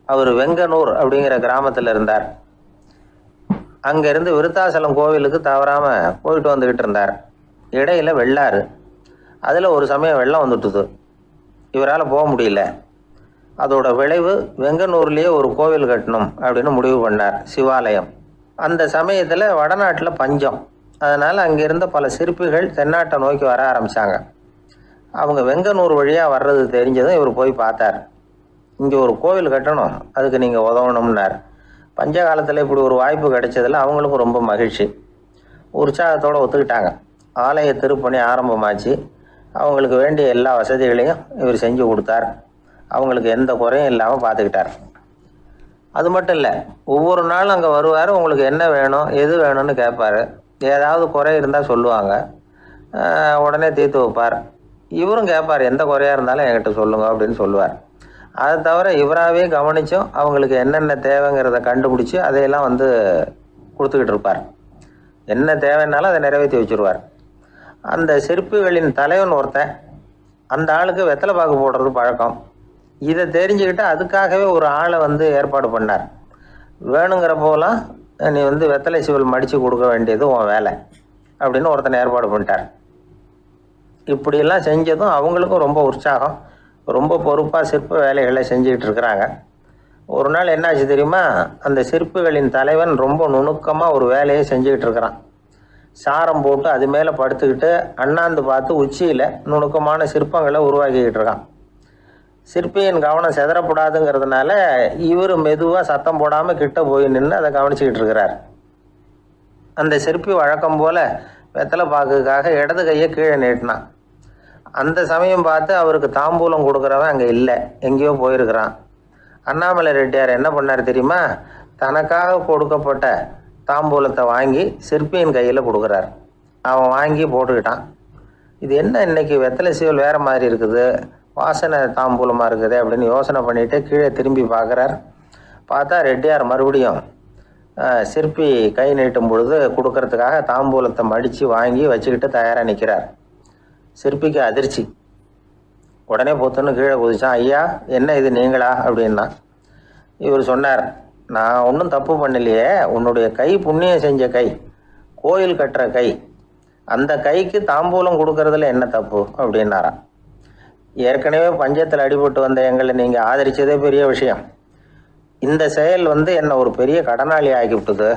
அவர் வெங்கனூர் அப்படிங்கிற கிராமத்தில் இருந்தார். அங்கேருந்து விருத்தாசலம் கோவிலுக்கு தவறாமல் போயிட்டு வந்துக்கிட்டு இருந்தார். இடையில் வெள்ளாறு, அதில் ஒரு சமயம் வெள்ளம் வந்துட்டுது. இவரால் போக முடியல. அதோட விளைவு வெங்கனூர்லேயே ஒரு கோவில் கட்டணும் அப்படின்னு முடிவு பண்ணார், சிவாலயம். அந்த சமயத்தில் வடநாட்டில் பஞ்சம். அதனால் அங்கே இருந்த பல சிற்பிகள் தென்னாட்டை நோக்கி வர ஆரம்பித்தாங்க. அவங்க வெங்கனூர் வழியாக வர்றது தெரிஞ்சதும் இவர் போய் பார்த்தார். இங்கே ஒரு கோவில் கட்டணும், அதுக்கு நீங்கள் உதவணும்னார். பஞ்ச காலத்தில் இப்படி ஒரு வாய்ப்பு கிடைச்சதில் அவங்களுக்கும் ரொம்ப மகிழ்ச்சி. உற்சாகத்தோடு ஒத்துக்கிட்டாங்க. ஆலய திருப்பணி ஆரம்பமாச்சு. அவங்களுக்கு வேண்டிய எல்லா வசதிகளையும் இவர் செஞ்சு கொடுத்தார். அவங்களுக்கு எந்த குறையும் இல்லாமல் பார்த்துக்கிட்டார். அது மட்டும் இல்லை, ஒவ்வொரு நாளும் அங்கே வருவார். உங்களுக்கு என்ன வேணும், எது வேணும்னு கேட்பார். ஏதாவது குறை இருந்தால் சொல்லுவாங்க, உடனே தீர்த்து வைப்பார். இவரும் கேட்பார், எந்த குறையாக இருந்தாலும் என்கிட்ட சொல்லுங்க அப்படின்னு சொல்லுவார். அதை தவிர இவராகவே கவனித்தும் அவங்களுக்கு என்னென்ன தேவைங்கிறத கண்டுபிடிச்சி அதையெல்லாம் கொடுத்துக்கிட்டு இருப்பார். என்ன தேவைன்னாலும் அதை நிறைவேற்றி வச்சுருவார். அந்த சிற்பிகளின் தலைவன் ஒருத்தன், அந்த ஆளுக்கு வெத்தலை பாக்கு போடுறது பழக்கம். இதை தெரிஞ்சுக்கிட்டு அதுக்காகவே ஒரு ஆளை ஏற்பாடு பண்ணார். வேணுங்கிறப்போலாம் நீ வெத்தலை சிவல் மடித்து கொடுக்க வேண்டியது உன் வேலை அப்படின்னு ஒருத்தனை ஏற்பாடு பண்ணிட்டார். இப்படியெல்லாம் செஞ்சதும் அவங்களுக்கும் ரொம்ப உற்சாகம். ரொம்ப பொறுப்பாக சிற்ப வேலைகளை செஞ்சுக்கிட்டு இருக்கிறாங்க. ஒரு நாள் என்னாச்சு தெரியுமா? அந்த சிற்பிகளின் தலைவன் ரொம்ப நுணுக்கமாக ஒரு வேலையை செஞ்சுக்கிட்டு இருக்கிறான். சாரம் போட்டு அது மேலே படுத்துக்கிட்டு அண்ணாந்து பார்த்து உச்சியில் நுணுக்கமான சிற்பங்களை உருவாக்கிக்கிட்டு இருக்கான். சிற்பியின் கவனம் செதறப்படாதுங்கிறதுனால இவர் மெதுவாக சத்தம் போடாமல் கிட்ட போய் நின்று அதை கவனிச்சிக்கிட்டு இருக்கிறார். அந்த சிற்பி வழக்கம் போல் வெத்தலை பாக்குக்காக இடது கையை கீழே நீட்டினான். அந்த சமயம் பார்த்து அவருக்கு தாம்பூலம் கொடுக்குறவன் அங்கே இல்லை, எங்கேயோ போயிருக்கிறான். அண்ணாமலை ரெட்டியார் என்ன பண்ணார் தெரியுமா? தனக்காக கொடுக்கப்பட்ட தாம்பூலத்தை வாங்கி சிற்பியின் கையில் கொடுக்குறார். அவன் வாங்கி போட்டுக்கிட்டான். இது என்ன இன்னைக்கு வெத்தலை சீவல் வேறு மாதிரி இருக்குது, வாசனை தாம்பூலமாக இருக்குது அப்படின்னு யோசனை பண்ணிவிட்டு கீழே திரும்பி பார்க்குறார். பார்த்தா ரெட்டியார் மறுபடியும் சிற்பி கை நீட்டும் பொழுது கொடுக்கறதுக்காக தாம்பூலத்தை மடித்து வாங்கி வச்சுக்கிட்டு தயாராக நிற்கிறார். சிற்பிக்கு அதிர்ச்சி. உடனே பொத்துன்னு கீழே குதிச்சான். ஐயா, என்ன இது நீங்களா அப்படின்னா. இவர் சொன்னார், நான் ஒன்றும் தப்பு பண்ணலையே, உன்னுடைய கை புண்ணியம் செஞ்ச கை, கோயில் கட்டுற கை, அந்த கைக்கு தாம்பூலம் கொடுக்கறதுல என்ன தப்பு அப்படின்னாராம். ஏற்கனவே பஞ்சத்தில் அடிபட்டு வந்த எங்களை நீங்கள் ஆதரித்ததே பெரிய விஷயம். இந்த செயல் என்னை ஒரு பெரிய கடனாளி ஆகிவிட்டது.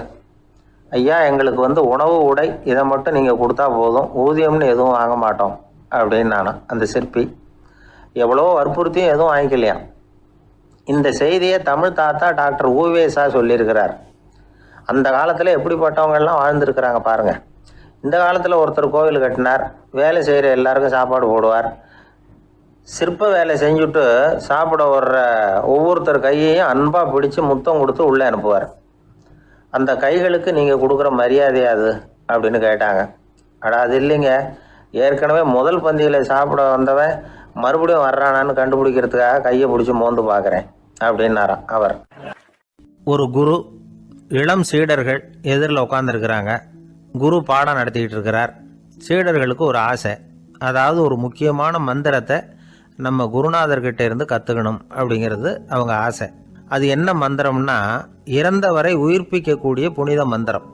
ஐயா, எங்களுக்கு உணவு உடை இதை மட்டும் நீங்கள் கொடுத்தா போதும், ஊதியம்னு எதுவும் வாங்க மாட்டோம் அப்படின்னு நானும். அந்த சிற்பி எவ்வளோ வற்புறுத்தியும் எதுவும் வாங்கிக்கலையாம். இந்த செய்தியை தமிழ் தாத்தா டாக்டர் ஊவேசா சொல்லியிருக்கிறார். அந்த காலத்தில் எப்படிப்பட்டவங்கெல்லாம் வாழ்ந்துருக்கிறாங்க பாருங்கள். இந்த காலத்தில் ஒருத்தர் கோவில் கட்டினார், வேலை செய்கிற எல்லாருக்கும் சாப்பாடு போடுவார். சிற்ப வேலை செஞ்சுட்டு சாப்பிட வர்ற ஒவ்வொருத்தர் கையையும் அன்பாக பிடிச்சி முத்தம் கொடுத்து உள்ளே அனுப்புவார். அந்த கைகளுக்கு நீங்கள் கொடுக்குற மரியாதை அது அப்படின்னு கேட்டாங்க. அது இல்லைங்க, ஏற்கனவே முதல் பந்தியில் சாப்பிட வந்தவன் மறுபடியும் வர்றானான்னு கண்டுபிடிக்கிறதுக்காக கையை பிடிச்சி மோந்து பார்க்குறேன் அப்படின்னாராம் அவர். ஒரு குரு, இளம் சீடர்கள் எதிரில் உட்காந்துருக்கிறாங்க. குரு பாடம் நடத்திக்கிட்டு இருக்கிறார். சீடர்களுக்கு ஒரு ஆசை, அதாவது ஒரு முக்கியமான மந்திரத்தை நம்ம குருநாதர்கிட்ட இருந்து கற்றுக்கணும் அப்படிங்கிறது அவங்க ஆசை. அது என்ன மந்திரம்னா, இறந்தவரை உயிர்ப்பிக்கக்கூடிய புனித மந்திரம்,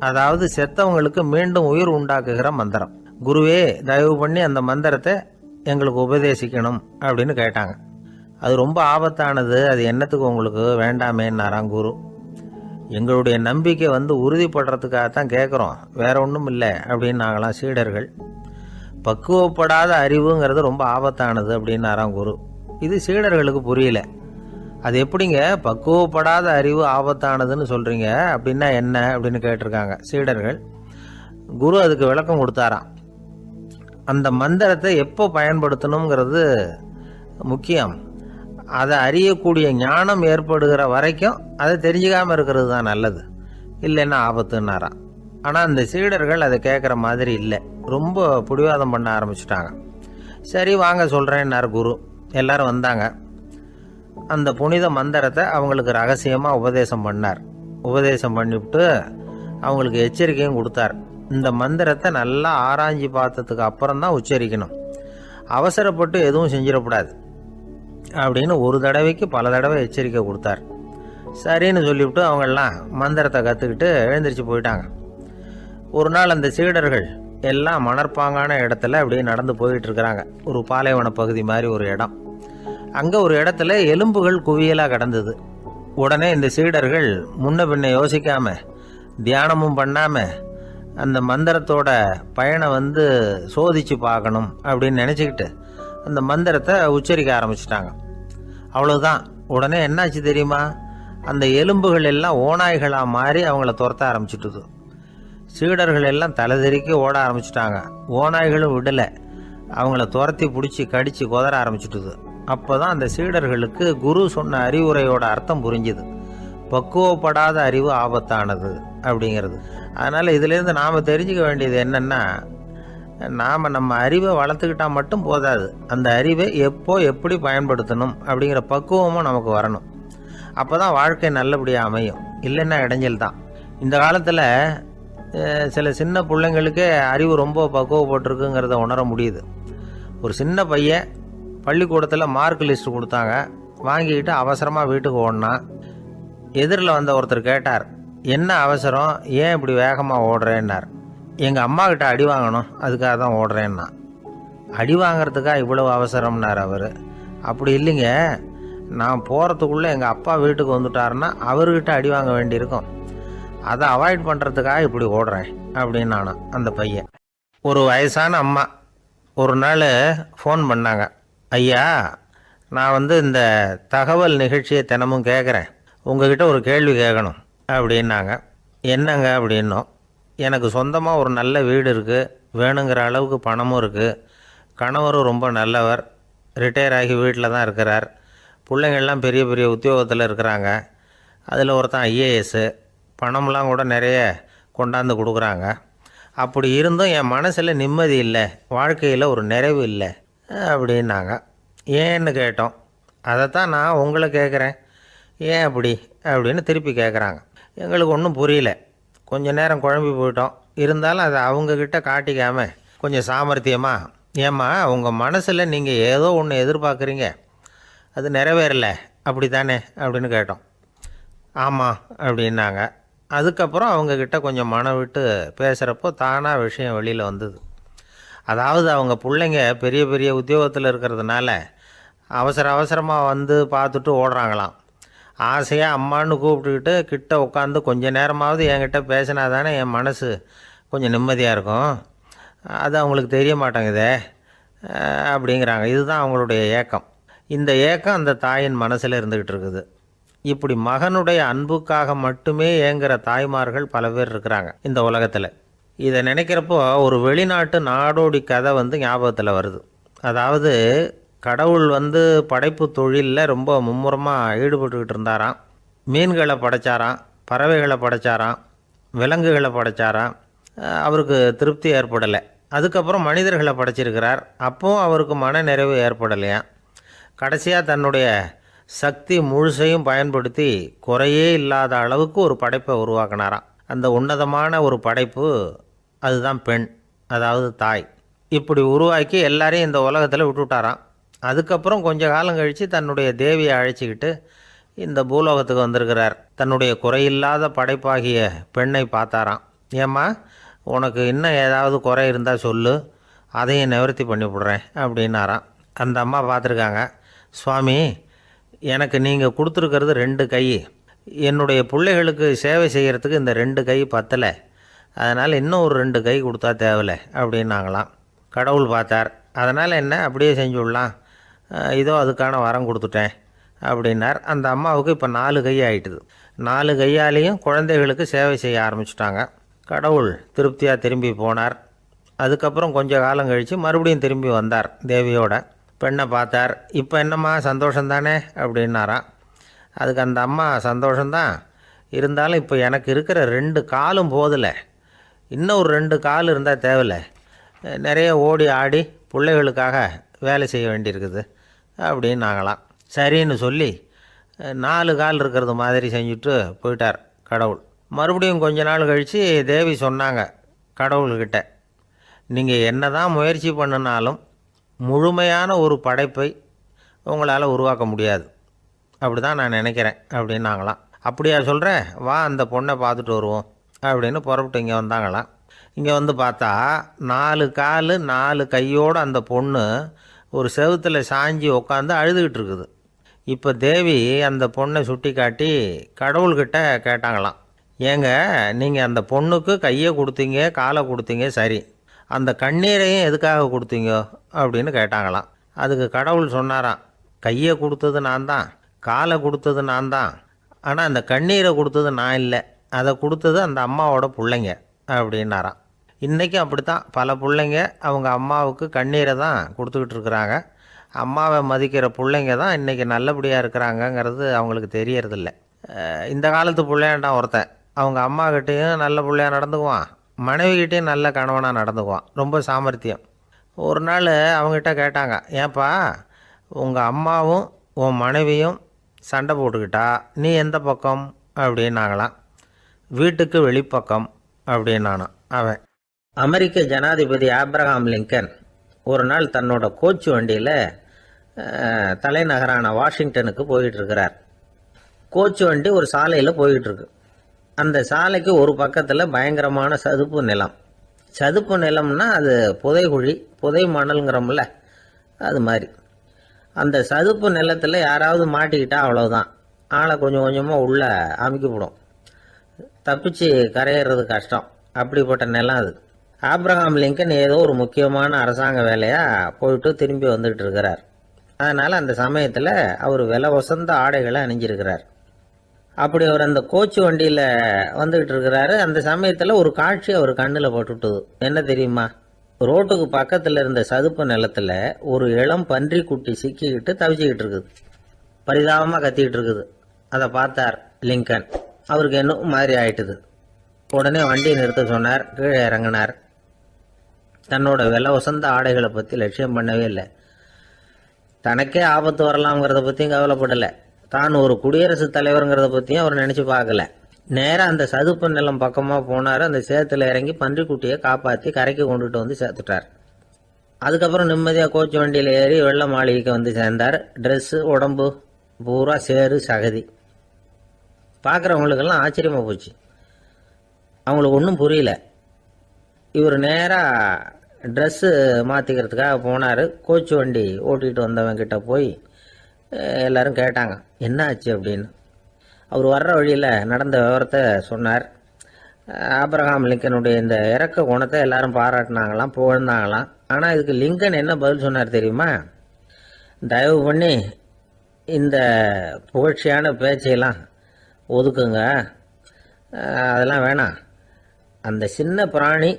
அதாவது செத்தவங்களுக்கு மீண்டும் உயிர் உண்டாக்குகிற மந்திரம். குருவே, தயவு பண்ணி அந்த மந்திரத்தை எங்களுக்கு உபதேசிக்கணும் அப்படின்னு கேட்டாங்க. அது ரொம்ப ஆபத்தானது, அது என்னத்துக்கு உங்களுக்கு வேண்டாமேன்னாராம் குரு. எங்களுடைய நம்பிக்கை உறுதிப்படுறதுக்காகத்தான் கேட்குறோம், வேற ஒன்றும் இல்லை அப்படின்னாங்களாம் சீடர்கள். பக்குவப்படாத அறிவுங்கிறது ரொம்ப ஆபத்தானது அப்படின்னாராம் குரு. இது சீடர்களுக்கு புரியல. அது எப்படிங்க பக்குவப்படாத அறிவு ஆபத்தானதுன்னு சொல்கிறீங்க, அப்படின்னா என்ன அப்படின்னு கேட்டிருக்காங்க சீடர்கள். குரு அதுக்கு விளக்கம் கொடுத்தாராம். அந்த மந்திரத்தை எப்போ பயன்படுத்தணுங்கிறது முக்கியம். அதை அறியக்கூடிய ஞானம் ஏற்படுகிற வரைக்கும் அதை தெரிஞ்சுக்காமல் இருக்கிறது தான் நல்லது, இல்லைன்னா ஆபத்துன்னாராம். ஆனால் அந்த சீடர்கள் அதை கேட்குற மாதிரி இல்லை, ரொம்ப பிடிவாதம் பண்ண ஆரம்பிச்சிட்டாங்க. சரி வாங்க சொல்கிறேன்னார் குரு. எல்லாரும் வந்தாங்க. அந்த புனித மந்திரத்தை அவங்களுக்கு ரகசியமாக உபதேசம் பண்ணார். உபதேசம் பண்ணிவிட்டு அவங்களுக்கு எச்சரிக்கையும் கொடுத்தார். இந்த மந்திரத்தை நல்லா ஆராய்ச்சி பார்த்ததுக்கு அப்புறம் தான் உச்சரிக்கணும், அவசரப்பட்டு எதுவும் செஞ்சிடக்கூடாது அப்படின்னு ஒரு தடவைக்கு பல தடவை எச்சரிக்கை கொடுத்தார். சரின்னு சொல்லிவிட்டு அவங்கெல்லாம் மந்திரத்தை கற்றுக்கிட்டு எழுந்திரிச்சு போயிட்டாங்க. ஒரு நாள் அந்த சீடர்கள் எல்லாம் மணற்பாங்கான இடத்துல அப்படியே நடந்து போயிட்டு இருக்கிறாங்க. ஒரு பாலைவன பகுதி மாதிரி ஒரு இடம். அங்கே ஒரு இடத்துல எலும்புகள் குவியலாக கிடந்தது. உடனே இந்த சீடர்கள் முன்ன பின்ன யோசிக்காமல் தியானமும் பண்ணாமல் அந்த மந்திரத்தோட பயனை சோதித்து பார்க்கணும் அப்படின்னு நினச்சிக்கிட்டு அந்த மந்திரத்தை உச்சரிக்க ஆரம்பிச்சிட்டாங்க. அவ்வளோதான். உடனே என்னாச்சு தெரியுமா? அந்த எலும்புகள் எல்லாம் ஓநாய்களாக மாறி அவங்கள துரத்த ஆரம்பிச்சுட்டுது. சீடர்கள் எல்லாம் தலைதெறிக்கி ஓட ஆரம்பிச்சிட்டாங்க. ஓநாய்களும் விடலை, அவங்கள துரத்தி பிடிச்சி கடித்து கொதற ஆரம்பிச்சுட்டுது. அப்போ தான் அந்த சீடர்களுக்கு குரு சொன்ன அறிவுரையோட அர்த்தம் புரிஞ்சுது. பக்குவப்படாத அறிவு ஆபத்தானது அப்படிங்கிறது. அதனால் இதிலேருந்து நாம் தெரிஞ்சுக்க வேண்டியது என்னென்னா, நாம் நம்ம அறிவை வளர்த்துக்கிட்டால் மட்டும் போதாது, அந்த அறிவை எப்போ எப்படி பயன்படுத்தணும் அப்படிங்கிற பக்குவமும் நமக்கு வரணும். அப்போ தான் வாழ்க்கை நல்லபடியாக அமையும். இல்லைன்னா இடைஞ்சல் தான். இந்த காலத்தில் சில சின்ன பிள்ளைங்களுக்கே அறிவு ரொம்ப பக்குவப்பட்டிருக்குங்கிறத உணர முடியுது. ஒரு சின்ன பையன் பள்ளிக்கூடத்தில் மார்க் லிஸ்ட் கொடுத்தாங்க, வாங்கிக்கிட்டு அவசரமாக வீட்டுக்கு ஓடினான். எதிரில் வந்த ஒருத்தர் கேட்டார், என்ன அவசரம், ஏன் இப்படி வேகமாக ஓடுறேன்னார். எங்கள் அம்மா கிட்ட அடி வாங்கணும், அதுக்காக தான் ஓடுறேன்னா. அடி வாங்கிறதுக்கா இவ்வளவு அவசரம்னார் அவர். அப்படி இல்லைங்க, நான் போகிறதுக்குள்ளே எங்கள் அப்பா வீட்டுக்கு வந்துட்டாருன்னா அவர்கிட்ட அடி வாங்க வேண்டியிருக்கும், அதை அவாய்ட் பண்ணுறதுக்காக இப்படி ஓடுறேன் அப்படின்னு நானும். அந்த பையன் ஒரு வயசான அம்மா ஒரு நாள் ஃபோன் பண்ணாங்க. ஐயா, நான் இந்த தகவல் நிகழ்ச்சியை தினமும் கேட்குறேன், உங்ககிட்ட ஒரு கேள்வி கேட்கணும் அப்படின்னாங்க. என்னங்க அப்படின்னோம். எனக்கு சொந்தமாக ஒரு நல்ல வீடு இருக்குது, வேணுங்கிற அளவுக்கு பணமும் இருக்குது, கணவரும் ரொம்ப நல்லவர், ரிட்டையர் ஆகி வீட்டில் தான் இருக்கிறார், பிள்ளைங்கள்லாம் பெரிய பெரிய உத்தியோகத்தில் இருக்கிறாங்க, அதில் ஒருத்தன் ஐஏஎஸ்ஸு, பணம்லாம் கூட நிறைய கொண்டாந்து கொடுக்குறாங்க. அப்படி இருந்தும் என் மனசில் நிம்மதி இல்லை, வாழ்க்கையில் ஒரு நிறைவு இல்லை அப்படின்னாங்க. ஏன்னு கேட்டோம். அதைத்தான் நான் உங்களை கேட்குறேன், ஏன் அப்படி அப்படின்னு திருப்பி கேட்குறாங்க. எங்களுக்கு ஒன்றும் புரியல, கொஞ்சம் நேரம் குழம்பி போயிட்டோம். இருந்தாலும் அதை அவங்கக்கிட்ட காட்டிக்காமல் கொஞ்சம் சாமர்த்தியமாக, ஏம்மா உங்கள் மனசில் நீங்கள் ஏதோ ஒன்று எதிர்பார்க்குறீங்க, அது நிறைவேறலை அப்படி தானே அப்படின்னு கேட்டோம். ஆமாம் அப்படின்னாங்க. அதுக்கப்புறம் அவங்கக்கிட்ட கொஞ்சம் மனம் விட்டு பேசுகிறப்போ தானாக விஷயம் வெளியில் வந்தது. அதாவது அவங்க பிள்ளைங்க பெரிய பெரிய உத்தியோகத்தில் இருக்கிறதுனால அவசரமாக பார்த்துட்டு ஓடுறாங்களாம். ஆசையாக அம்மான்னு கூப்பிட்டுக்கிட்டு கிட்ட உட்காந்து கொஞ்சம் நேரமாவது என்கிட்ட பேசினா தானே என் மனசு கொஞ்சம் நிம்மதியாக இருக்கும், அது அவங்களுக்கு தெரிய மாட்டேங்குதே அப்படிங்கிறாங்க. இதுதான் அவங்களுடைய ஏக்கம். இந்த ஏக்கம் அந்த தாயின் மனசில் இருந்துக்கிட்டு இருக்குது. இப்படி மகனுடைய அன்புக்காக மட்டுமே ஏங்குகிற தாய்மார்கள் பல பேர் இருக்கிறாங்க இந்த உலகத்தில். இதை நினைக்கிறப்போ ஒரு வெளிநாட்டு நாடோடி கதை ஞாபகத்தில் வருது. அதாவது கடவுள் படைப்பு தொழிலில் ரொம்ப மும்முரமாக ஈடுபட்டுக்கிட்டு இருந்தாராம். மீன்களை படைச்சாராம், பறவைகளை படைச்சாராம், விலங்குகளை படைச்சாராம். அவருக்கு திருப்தி ஏற்படலை. அதுக்கப்புறம் மனிதர்களை படைச்சிருக்கிறார். அப்போவும் அவருக்கு மன நிறைவு ஏற்படலையாம். கடைசியாக தன்னுடைய சக்தி முழுசையும் பயன்படுத்தி குறையே இல்லாத அளவுக்கு ஒரு படைப்பை உருவாக்கினாராம். அந்த உன்னதமான ஒரு படைப்பு அதுதான் பெண், அதாவது தாய். இப்படி உருவாக்கி எல்லாரையும் இந்த உலகத்தில் விட்டுவிட்டாராம். அதுக்கப்புறம் கொஞ்ச காலம் கழித்து தன்னுடைய தேவியை அழைச்சிக்கிட்டு இந்த பூலோகத்துக்கு வந்திருக்கிறார். தன்னுடைய குறையில்லாத படைப்பாகிய பெண்ணை பார்த்தாராம். ஏம்மா, உனக்கு இன்னும் ஏதாவது குறை இருந்தால் சொல்லு, அதையும் நிவர்த்தி பண்ணி விடுறேன் அப்படின்னாராம். அந்த அம்மா பார்த்துருக்காங்க. சுவாமி, எனக்கு நீங்கள் கொடுத்துருக்கிறது 2 கை, என்னுடைய பிள்ளைகளுக்கு சேவை செய்கிறதுக்கு இந்த 2 கை பத்தலை, அதனால் இன்னும் ஒரு 2 கை கொடுத்தா தேவலை அப்படின்னாங்களாம். கடவுள் பார்த்தார். அதனால் என்ன, அப்படியே செஞ்சு விடலாம், இதோ அதுக்கான வரம் கொடுத்துட்டேன் அப்படின்னார். அந்த அம்மாவுக்கு இப்போ 4 கை ஆகிட்டுது. 4 கையாலேயும் குழந்தைகளுக்கு சேவை செய்ய ஆரம்பிச்சிட்டாங்க. கடவுள் திருப்தியாக திரும்பி போனார். அதுக்கப்புறம் கொஞ்சம் காலம் கழித்து மறுபடியும் திரும்பி வந்தார் தேவியோட. பெண்ணை பார்த்தார். இப்போ என்னம்மா சந்தோஷந்தானே அப்படின்னாராம். அதுக்கு அந்த அம்மா சந்தோஷந்தான், இருந்தாலும் இப்போ எனக்கு இருக்கிற 2 காலும் போதில்லை, இன்னும் ஒரு 2 கால் இருந்தால் தேவையில்லை, நிறைய ஓடி ஆடி பிள்ளைகளுக்காக வேலை செய்ய வேண்டியிருக்குது அப்படின்னாங்களாம். சரின்னு சொல்லி 4 கால் இருக்கிறது மாதிரி செஞ்சுட்டு போயிட்டார் கடவுள். மறுபடியும் கொஞ்ச நாள் கழித்து தேவி சொன்னாங்க கடவுள்கிட்ட, நீங்கள் என்ன தான் முயற்சி பண்ணினாலும் முழுமையான ஒரு படைப்பை உங்களால் உருவாக்க முடியாது, அப்படி தான் நான் நினைக்கிறேன் அப்படின்னாங்களாம். அப்படியா சொல்கிற, வா அந்த பொண்ணை பார்த்துட்டு வருவோம் அப்படின்னு புறப்பட்டு இங்கே வந்தாங்களாம். இங்கே வந்து பார்த்தா 4 கால் 4 கையோடு அந்த பொண்ணு ஒரு செவுத்தில் சாஞ்சி உட்காந்து அழுதுகிட்டு இருக்குது. இப்போ தேவி அந்த பொண்ணை சுட்டி காட்டி கடவுள்கிட்ட கேட்டாங்களாம், ஏங்க நீங்கள் அந்த பொண்ணுக்கு கையை கொடுத்தீங்க காலை கொடுத்தீங்க சரி, அந்த கண்ணீரையும் எதுக்காக கொடுத்தீங்க அப்படின்னு கேட்டாங்களாம். அதுக்கு கடவுள் சொன்னாராம், கையை கொடுத்தது நான் தான், காலை கொடுத்தது நான் தான், ஆனால் அந்த கண்ணீரை கொடுத்தது நான் இல்லை, அதை கொடுத்தது அந்த அம்மாவோட பிள்ளைங்க அப்படின்னாராம். இன்றைக்கும் அப்படி தான் பல பிள்ளைங்க அவங்க அம்மாவுக்கு கண்ணீரை தான் கொடுத்துக்கிட்டு இருக்கிறாங்க. அம்மாவை மதிக்கிற பிள்ளைங்க தான் இன்றைக்கி நல்லபடியாக இருக்கிறாங்கங்கிறது அவங்களுக்கு தெரியறதில்ல. இந்த காலத்து பிள்ளையாண்டான் ஒருத்தன் அவங்க அம்மாக்கிட்டேயும் நல்ல பிள்ளையாக நடந்துக்குவான், மனைவிக்கிட்டேயும் நல்ல கணவனாக நடந்துக்குவான், ரொம்ப சாமர்த்தியம். ஒரு நாள் அவங்ககிட்ட கேட்டாங்க, ஏன்பா உங்கள் அம்மாவும் உன் மனைவியும் சண்டை போட்டுக்கிட்டா நீ எந்த பக்கம் அப்படின்னாங்களாம். வீட்டுக்கு வெளிப்பக்கம் அப்படின்னானான் அவன். அமெரிக்க ஜனாதிபதி ஆப்ரஹாம் லிங்கன் ஒரு நாள் தன்னோட கோச்சு வண்டியில் தலைநகரான வாஷிங்டனுக்கு போயிட்டுருக்கிறார். கோச்சு வண்டி ஒரு சாலையில் போயிட்டுருக்கு. அந்த சாலைக்கு ஒரு பக்கத்தில் பயங்கரமான சதுப்பு நிலம். சதுப்பு நிலம்னா அது புதைகுழி, புதை மணலுங்கிறோம்ல, அது மாதிரி. அந்த சதுப்பு நிலத்தில் யாராவது மாட்டிக்கிட்டா அவ்வளோதான், ஆளை கொஞ்சம் கொஞ்சமாக உள்ளே அமுக்கிவிடும், தப்பிச்சு கரையிறது கஷ்டம். அப்படிப்பட்ட நிலம் அது. ஆப்ரஹாம் லிங்கன் ஏதோ ஒரு முக்கியமான அரசாங்க வேலையாக போயிட்டு திரும்பி வந்துக்கிட்டு இருக்கிறார். அதனால் அந்த சமயத்தில் அவர் விலை வசந்த ஆடைகளை அணிஞ்சிருக்கிறார். அப்படி அவர் அந்த கோச்சு வண்டியில் வந்துக்கிட்டு இருக்கிறாரு. அந்த சமயத்தில் ஒரு காட்சி அவர் கண்ணில் பட்டுட்டுது. என்ன தெரியுமா? ரோட்டுக்கு பக்கத்தில் இருந்த சதுப்பு நிலத்தில் ஒரு இளம் பன்றி குட்டி சிக்கிக்கிட்டு தவிச்சிக்கிட்டு இருக்குது, பரிதாபமாக கத்திக்கிட்டு இருக்குது. அதை பார்த்தார் லிங்கன். அவருக்கு என்ன மாதிரி ஆயிட்டுது. உடனே வண்டியை நிறுத்த சொன்னார், கீழே இறங்கினார். தன்னோட விலை வசந்த ஆடைகளை பற்றி லட்சியம் பண்ணவே இல்லை. தனக்கே ஆபத்து வரலாம்ங்கிறத பற்றியும் கவலைப்படலை. தான் ஒரு குடியரசுத் தலைவருங்கிறத பற்றியும் அவர் நினச்சி பார்க்கல. நேராக அந்த சதுப்பு நிலம் பக்கமாக போனார். அந்த சேத்துல இறங்கி பன்றிக்குட்டியை காப்பாற்றி கரைக்கு கொண்டுட்டு வந்து சேர்த்துட்டார். அதுக்கப்புறம் நிம்மதியாக கோச்சு வண்டியில் ஏறி வெள்ளை மாளிகைக்கு வந்து சேர்ந்தார். ட்ரெஸ்ஸு உடம்பு பூரா சேறு சகதி. பார்க்குறவங்களுக்கெல்லாம் ஆச்சரியமாக போச்சு. அவங்களுக்கு ஒன்றும் புரியல. இவர் நேராக ட்ரெஸ்ஸு மாற்றிக்கிறதுக்காக போனார். கோச்சு வண்டி ஓட்டிகிட்டு வந்தவங்கிட்ட போய் எல்லோரும் கேட்டாங்க, என்ன ஆச்சு அப்படின்னு. அவர் வர்ற வழியில் நடந்த விவரத்தை சொன்னார். ஆப்ரஹாம் லிங்கனுடைய இந்த இறக்க குணத்தை எல்லாரும் பாராட்டினாங்களாம், புகழ்ந்தாங்களாம். ஆனால் இதுக்கு லிங்கன் என்ன பதில் சொன்னார் தெரியுமா? தயவு பண்ணி இந்த புகழ்ச்சியான பேச்சையெல்லாம் ஒதுக்குங்க, அதெல்லாம் வேணாம். அந்த சின்ன பிராணி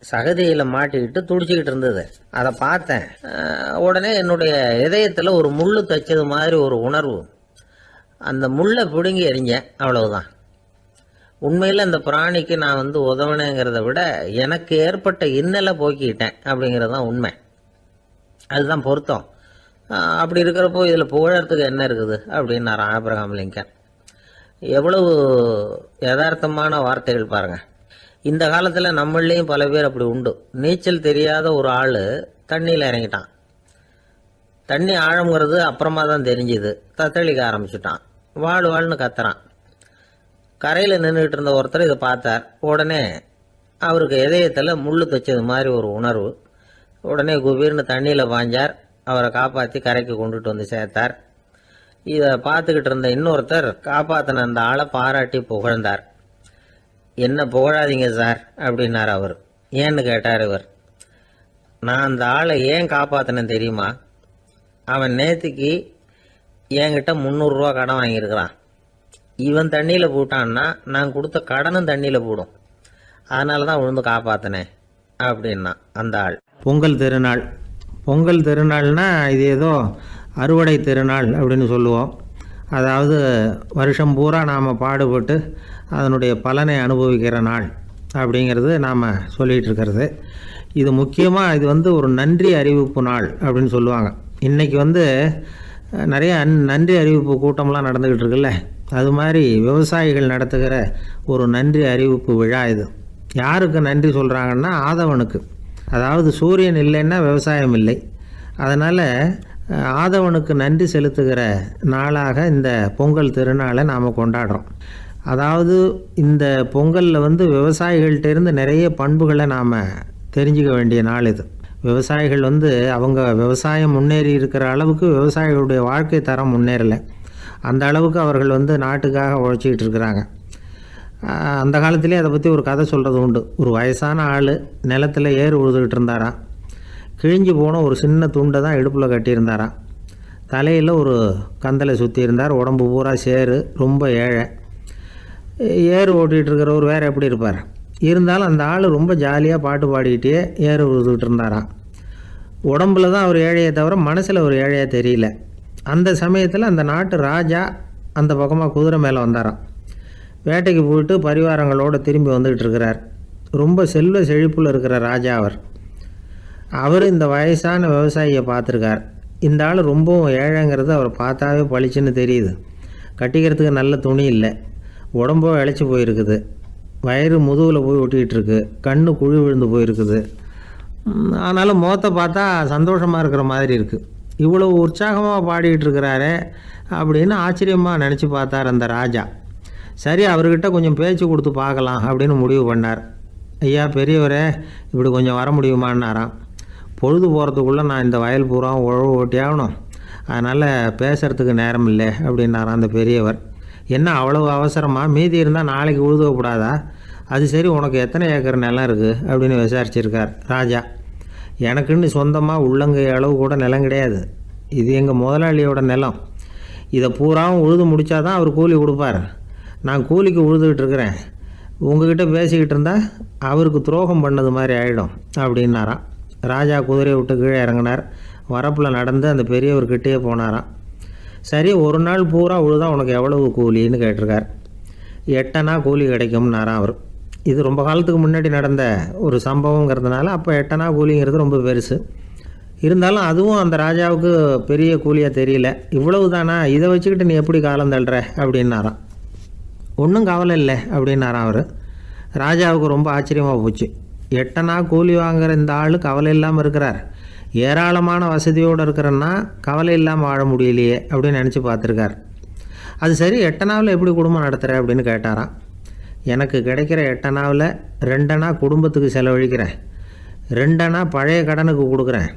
சகதியில் மாட்டிக்கிட்டு துடிச்சிக்கிட்டு இருந்தது, அதை பார்த்தேன். உடனே என்னுடைய இதயத்தில் ஒரு முள் தைச்சது மாதிரி ஒரு உணர்வு. அந்த முள்ளை பிடுங்கி எறிஞ்சேன், அவ்வளவுதான். உண்மையில் அந்த பிராணிக்கு நான் உதவினேங்கிறத விட எனக்கு ஏற்பட்ட இன்னலை போக்கிக்கிட்டேன் அப்படிங்கிறது தான் உண்மை. அதுதான் பொருத்தம். அப்படி இருக்கிறப்போ இதில் புகழறதுக்கு என்ன இருக்குது அப்படின்னாரு ஆப்ரஹாம் லிங்கன். எவ்வளவு யதார்த்தமான வார்த்தைகள் பாருங்கள். இந்த காலத்தில் நம்மளையும் பல பேர் அப்படி உண்டு. நீச்சல் தெரியாத ஒரு ஆள் தண்ணியில் இறங்கிட்டான். தண்ணி ஆழங்கிறது அப்புறமா தான் தெரிஞ்சுது. தத்தளிக்க ஆரம்பிச்சுட்டான், வாழ்னு கத்துறான். கரையில் நின்றுக்கிட்டு இருந்த ஒருத்தர் இதை பார்த்தார். உடனே அவருக்கு இதயத்தில் முள்ளு தைச்சது மாதிரி ஒரு உணர்வு. உடனே குபீர்னு தண்ணியில் பாஞ்சார். அவரை காப்பாற்றி கரைக்கு கொண்டுட்டு வந்து சேர்த்தார். இதை பார்த்துக்கிட்டு இருந்த இன்னொருத்தர் காப்பாற்றின அந்த ஆளை பாராட்டி புகழ்ந்தார். என்ன புகழாதீங்க சார் அப்படின்னார் அவர். ஏன்னு கேட்டார் இவர். நான் அந்த ஆளை ஏன் காப்பாற்றினேன் தெரியுமா? அவன் நேற்றுக்கு என்கிட்ட 300 ரூபா கடன் வாங்கியிருக்கிறான். இவன் தண்ணியில் போட்டான்னா நான் கொடுத்த கடனும் தண்ணியில் போடும். அதனால தான் விழுந்து காப்பாற்றினேன் அப்படின்னா அந்த ஆள். பொங்கல் திருநாள். பொங்கல் திருநாள்னா இது ஏதோ அறுவடை திருநாள் அப்படின்னு சொல்லுவோம். அதாவது வருஷம் பூரா நாம் பாடுபட்டு அதனுடைய பலனை அனுபவிக்கிற நாள் அப்படிங்கிறது நாம் சொல்லிகிட்டு இருக்கிறது. இது முக்கியமாக இது ஒரு நன்றி அறிவிப்பு நாள் அப்படின்னு சொல்லுவாங்க. இன்றைக்கி நிறைய நன்றி அறிவிப்பு கூட்டம்லாம் நடந்துக்கிட்டு இருக்குல்ல, அது மாதிரி விவசாயிகள் நடத்துகிற ஒரு நன்றி அறிவிப்பு விழா இது. யாருக்கு நன்றி சொல்கிறாங்கன்னா ஆதவனுக்கு. அதாவது சூரியன் இல்லைன்னா விவசாயம் இல்லை. அதனால் ஆதவனுக்கு நன்றி செலுத்துகிற நாளாக இந்த பொங்கல் திருநாளை நாம் கொண்டாடுறோம். அதாவது இந்த பொங்கலில் விவசாயிகள்கிட்டேருந்து நிறைய பண்புகளை நாம் தெரிஞ்சுக்க வேண்டிய நாள் இது. விவசாயிகள் அவங்க விவசாயம் முன்னேறி இருக்கிற அளவுக்கு விவசாயிகளுடைய வாழ்க்கை தரம் முன்னேறலை. அந்த அளவுக்கு அவர்கள் நாட்டுக்காக உழைச்சிக்கிட்டு இருக்கிறாங்க. அந்த காலத்திலே அதை பற்றி ஒரு கதை சொல்கிறது உண்டு. ஒரு வயசான ஆள் நிலத்தில் ஏறு உழுதுகிட்டு இருந்தாராம். கிழிஞ்சு போன ஒரு சின்ன துண்டை தான் இடுப்பில் கட்டியிருந்தாராம். தலையில் ஒரு கந்தலை சுற்றி இருந்தார். உடம்பு பூரா சேரு, ரொம்ப ஏழை. ஏறு ஓட்டிகிட்டு இருக்கிறவர் வேறு எப்படி இருப்பார்? இருந்தாலும் அந்த ஆள் ரொம்ப ஜாலியாக பாட்டு பாடிக்கிட்டே ஏறு உழுதுகிட்டு இருந்தாராம். உடம்புல தான் அவர் ஏழையை தவிர மனசில் ஒரு ஏழையாக தெரியல. அந்த சமயத்தில் அந்த நாட்டு ராஜா அந்த பக்கமாக குதிரை மேலே வந்தாராம். வேட்டைக்கு போயிட்டு பரிவாரங்களோடு திரும்பி வந்துக்கிட்டு இருக்கிறார். ரொம்ப செல்வ செழிப்பில் இருக்கிற ராஜா அவர் இந்த வயசான விவசாயியை பார்த்துருக்கார். இந்த ஆள் ரொம்பவும் ஏழைங்கிறது அவர் பார்த்தாவே பளிச்சுன்னு தெரியுது. கட்டிக்கிறதுக்கு நல்ல துணி இல்லை, உடம்போ இழைச்சி போயிருக்குது, வயிறு முதுகில் போய் ஒட்டிக்கிட்டு இருக்கு, கண்ணு குழி விழுந்து போயிருக்குது. ஆனாலும் முகத்தை பார்த்தா சந்தோஷமாக இருக்கிற மாதிரி இருக்குது. இவ்வளோ உற்சாகமாக பாடிக்கிட்டு இருக்கிறாரே அப்படின்னு ஆச்சரியமாக நினச்சி பார்த்தார் அந்த ராஜா. சரி, அவர்கிட்ட கொஞ்சம் பேச்சு கொடுத்து பார்க்கலாம் அப்படின்னு முடிவு பண்ணார். ஐயா பெரியவரே, இப்படி கொஞ்சம் வர முடியுமான்னாராம். பொழுது போகிறதுக்குள்ளே நான் இந்த வயல் பூரா உழவு ஓட்டி ஆகணும், அதனால் பேசுகிறதுக்கு நேரம் இல்லை அப்படின்னாராம் அந்த பெரியவர். என்ன அவ்வளவு அவசரமாக? மீதி இருந்தால் நாளைக்கு உழுதக்கூடாதா? அது சரி, உனக்கு எத்தனை ஏக்கர் நிலம் இருக்குது அப்படின்னு விசாரிச்சிருக்கார் ராஜா. எனக்குன்னு சொந்தமாக உள்ளங்கை அளவு கூட நிலம் கிடையாது. இது எங்கள் முதலாளியோட நிலம். இதை பூராவும் உழுது முடித்தா தான் அவர் கூலி கொடுப்பார். நான் கூலிக்கு உழுதுகிட்டு இருக்கிறேன். உங்ககிட்ட பேசிக்கிட்டு இருந்தால் அவருக்கு துரோகம் பண்ணது மாதிரி ஆகிடும் அப்படின்னாராம். ராஜா குதிரையை விட்டு கீழே இறங்கினார். வரப்பில் நடந்து அந்த பெரியவர்கிட்டே போனாராம். சரி, ஒரு நாள் பூரா உழுதா உனக்கு எவ்வளவு கூலின்னு கேட்டிருக்கார். 8 அணா கூலி கிடைக்கும்னாராம் அவர். இது ரொம்ப காலத்துக்கு முன்னாடி நடந்த ஒரு சம்பவங்கிறதுனால அப்போ 8 அணா கூலிங்கிறது ரொம்ப பெருசு. இருந்தாலும் அதுவும் அந்த ராஜாவுக்கு பெரிய கூலியாக தெரியல. இவ்வளவு தானா, இதை வச்சுக்கிட்டு நீ எப்படி காலம் தள்ளுற அப்படின்னாராம். ஒன்றும் கவலை இல்லை அப்படின்னாராம் அவர். ராஜாவுக்கு ரொம்ப ஆச்சரியமாக போச்சு. 8 அணா கூலி வாங்குகிற இந்த ஆள் கவலை இல்லாமல் இருக்கிறார், ஏராளமான வசதியோடு இருக்கிறன்னா கவலை இல்லாமல் வாழ முடியலையே அப்படின்னு நினச்சி பார்த்துருக்கார். அது சரி, 8 அணாவில் எப்படி குடும்பம் நடத்துகிற அப்படின்னு கேட்டாராம். எனக்கு கிடைக்கிற 8 அணாவில் 2 அணா குடும்பத்துக்கு செலவழிக்கிறேன், 2 அணா பழைய கடனுக்கு கொடுக்குறேன்,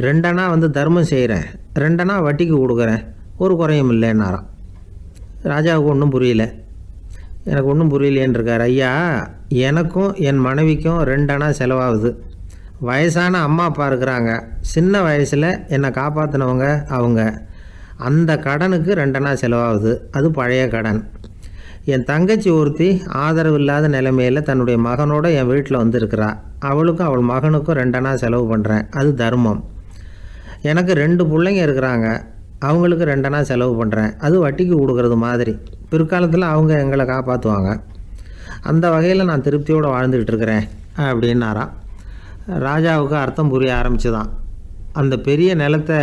2 அணா தர்மம் செய்கிறேன், 2 அணா வட்டிக்கு கொடுக்குறேன், ஒரு குறையும் இல்லைன்னாராம். ராஜாவுக்கு ஒன்றும் புரியல. எனக்கு ஒன்றும் புரியலேன்னு இருக்கார். ஐயா, எனக்கும் என் மனைவிக்கும் 2 அணா செலவாகுது. வயசான அம்மா அப்பா இருக்கிறாங்க, சின்ன வயசில் என்னை காப்பாற்றினவங்க அவங்க. அந்த கடனுக்கு 2 அணா செலவாகுது, அது பழைய கடன். என் தங்கச்சி ஒருத்தி ஆதரவு இல்லாத நிலைமையில் தன்னுடைய மகனோட என் வீட்டில் வந்திருக்கிறா. அவளுக்கும் அவள் மகனுக்கும் 2 அணா செலவு பண்ணுறேன், அது தர்மம். எனக்கு 2 பிள்ளைங்க இருக்கிறாங்க, அவங்களுக்கு 2 அணா செலவு பண்ணுறேன், அது வட்டிக்கு கொடுக்கறது மாதிரி. பிற்காலத்தில் அவங்க எங்களை காப்பாற்றுவாங்க. அந்த வகையில் நான் திருப்தியோடு வாழ்ந்துக்கிட்டு இருக்கிறேன் அப்படின்னாராம். ராஜாவுக்கு அர்த்தம் புரிய ஆரம்பிச்சுதான். அந்த பெரிய நிலத்தை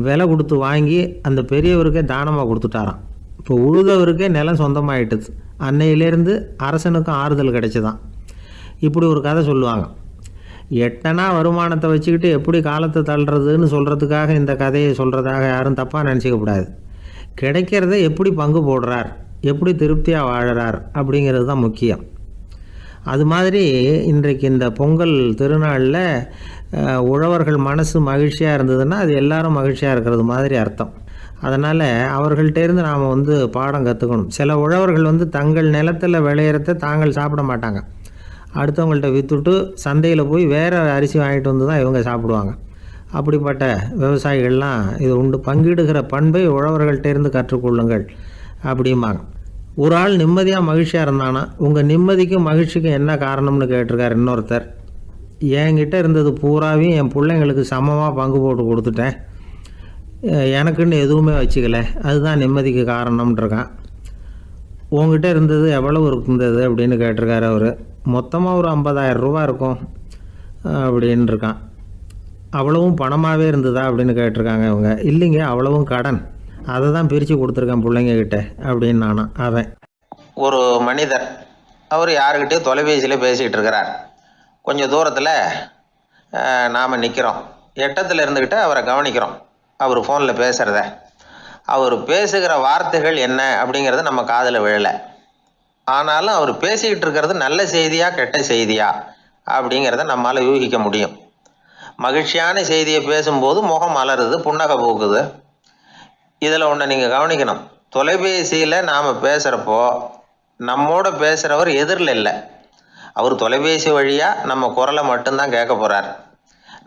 விலை கொடுத்து வாங்கி அந்த பெரியவருக்கே தானமாக கொடுத்துட்டாராம். இப்போ உழுதவருக்கே நிலம் சொந்தமாகிட்டுது. அன்னையிலேருந்து அரசனுக்கும் ஆறுதல் கிடைச்சிதான். இப்படி ஒரு கதை சொல்லுவாங்க. 8 அணா வருமானத்தை வச்சுக்கிட்டு எப்படி காலத்தை தள்ளுறதுன்னு சொல்கிறதுக்காக இந்த கதையை சொல்கிறதாக யாரும் தப்பாக நினச்சிக்கக்கூடாது. கிடைக்கிறத எப்படி பங்கு போடுறார், எப்படி திருப்தியாக வாழறார் அப்படிங்கிறது தான் முக்கியம். அது மாதிரி இன்றைக்கு இந்த பொங்கல் திருநாளில் உழவர்கள் மனசு மகிழ்ச்சியாக இருந்ததுன்னா அது எல்லாரும் மகிழ்ச்சியாக இருக்கிறது மாதிரி அர்த்தம். அதனால் அவர்கள்ட்டேருந்து நாம் பாடம் கற்றுக்கணும். சில உழவர்கள் தங்கள் நிலத்தில் விளையிறத தாங்கள் சாப்பிட மாட்டாங்க, அடுத்தவங்கள்ட்ட விற்றுட்டு சந்தையில் போய் வேறு அரிசி வாங்கிட்டு வந்து தான் இவங்க சாப்பிடுவாங்க. அப்படிப்பட்ட விவசாயிகள்லாம் இது உண்டு. பங்கிடுகிற பண்பை உழவர்கள்ட்டேருந்து கற்றுக்கொள்ளுங்கள் அப்படிம்பாங்க. ஒரு ஆள் நிம்மதியாக மகிழ்ச்சியாக இருந்தானா, உங்கள் நிம்மதிக்கும் மகிழ்ச்சிக்கும் என்ன காரணம்னு கேட்டிருக்கார் இன்னொருத்தர். என்கிட்ட இருந்தது பூராவையும் என் பிள்ளைங்களுக்கு சமமாக பங்கு போட்டு கொடுத்துட்டேன், எனக்குன்னு எதுவுமே வச்சுக்கல, அதுதான் நிம்மதிக்கு காரணம்ன்றிருக்கான். உங்ககிட்ட இருந்தது எவ்வளவு இருந்தது அப்படின்னு கேட்டிருக்காரு அவர். மொத்தமாக ஒரு 50,000 ரூபா இருக்கும் அப்படின்னு இருக்கான். அவ்வளவும் பணமாகவே இருந்ததா அப்படின்னு கேட்டிருக்காங்க இவங்க. இல்லைங்க, அவ்வளவும் கடன், அதை தான் பிரித்து கொடுத்துருக்கேன் பிள்ளைங்கக்கிட்ட அப்படின்னு நானும். அவன் ஒரு மனிதர், அவர் யாருக்கிட்டே தொலைபேசியில் பேசிகிட்டு இருக்கிறார். கொஞ்சம் தூரத்தில் நாம் நிற்கிறோம். எட்டத்தில் இருந்துக்கிட்டு அவரை கவனிக்கிறோம். அவர் ஃபோனில் பேசுகிறத. அவர் பேசுகிற வார்த்தைகள் என்ன அப்படிங்கிறது நம்ம காதில் விழலை. ஆனாலும் அவர் பேசிக்கிட்டு இருக்கிறது நல்ல செய்தியா கெட்ட செய்தியா அப்படிங்கிறத நம்மளால் யூகிக்க முடியும். மகிழ்ச்சியான செய்தியை பேசும்போது முகம் மலருது, புன்னகை பூக்குது. இதில் ஒன்று நீங்கள் கவனிக்கணும். தொலைபேசியில் நாம் பேசுகிறப்போ நம்மோட பேசுகிறவர் எதிரில் இல்லை. அவர் தொலைபேசி வழியாக நம்ம குரலை மட்டும்தான் கேட்க போகிறார்.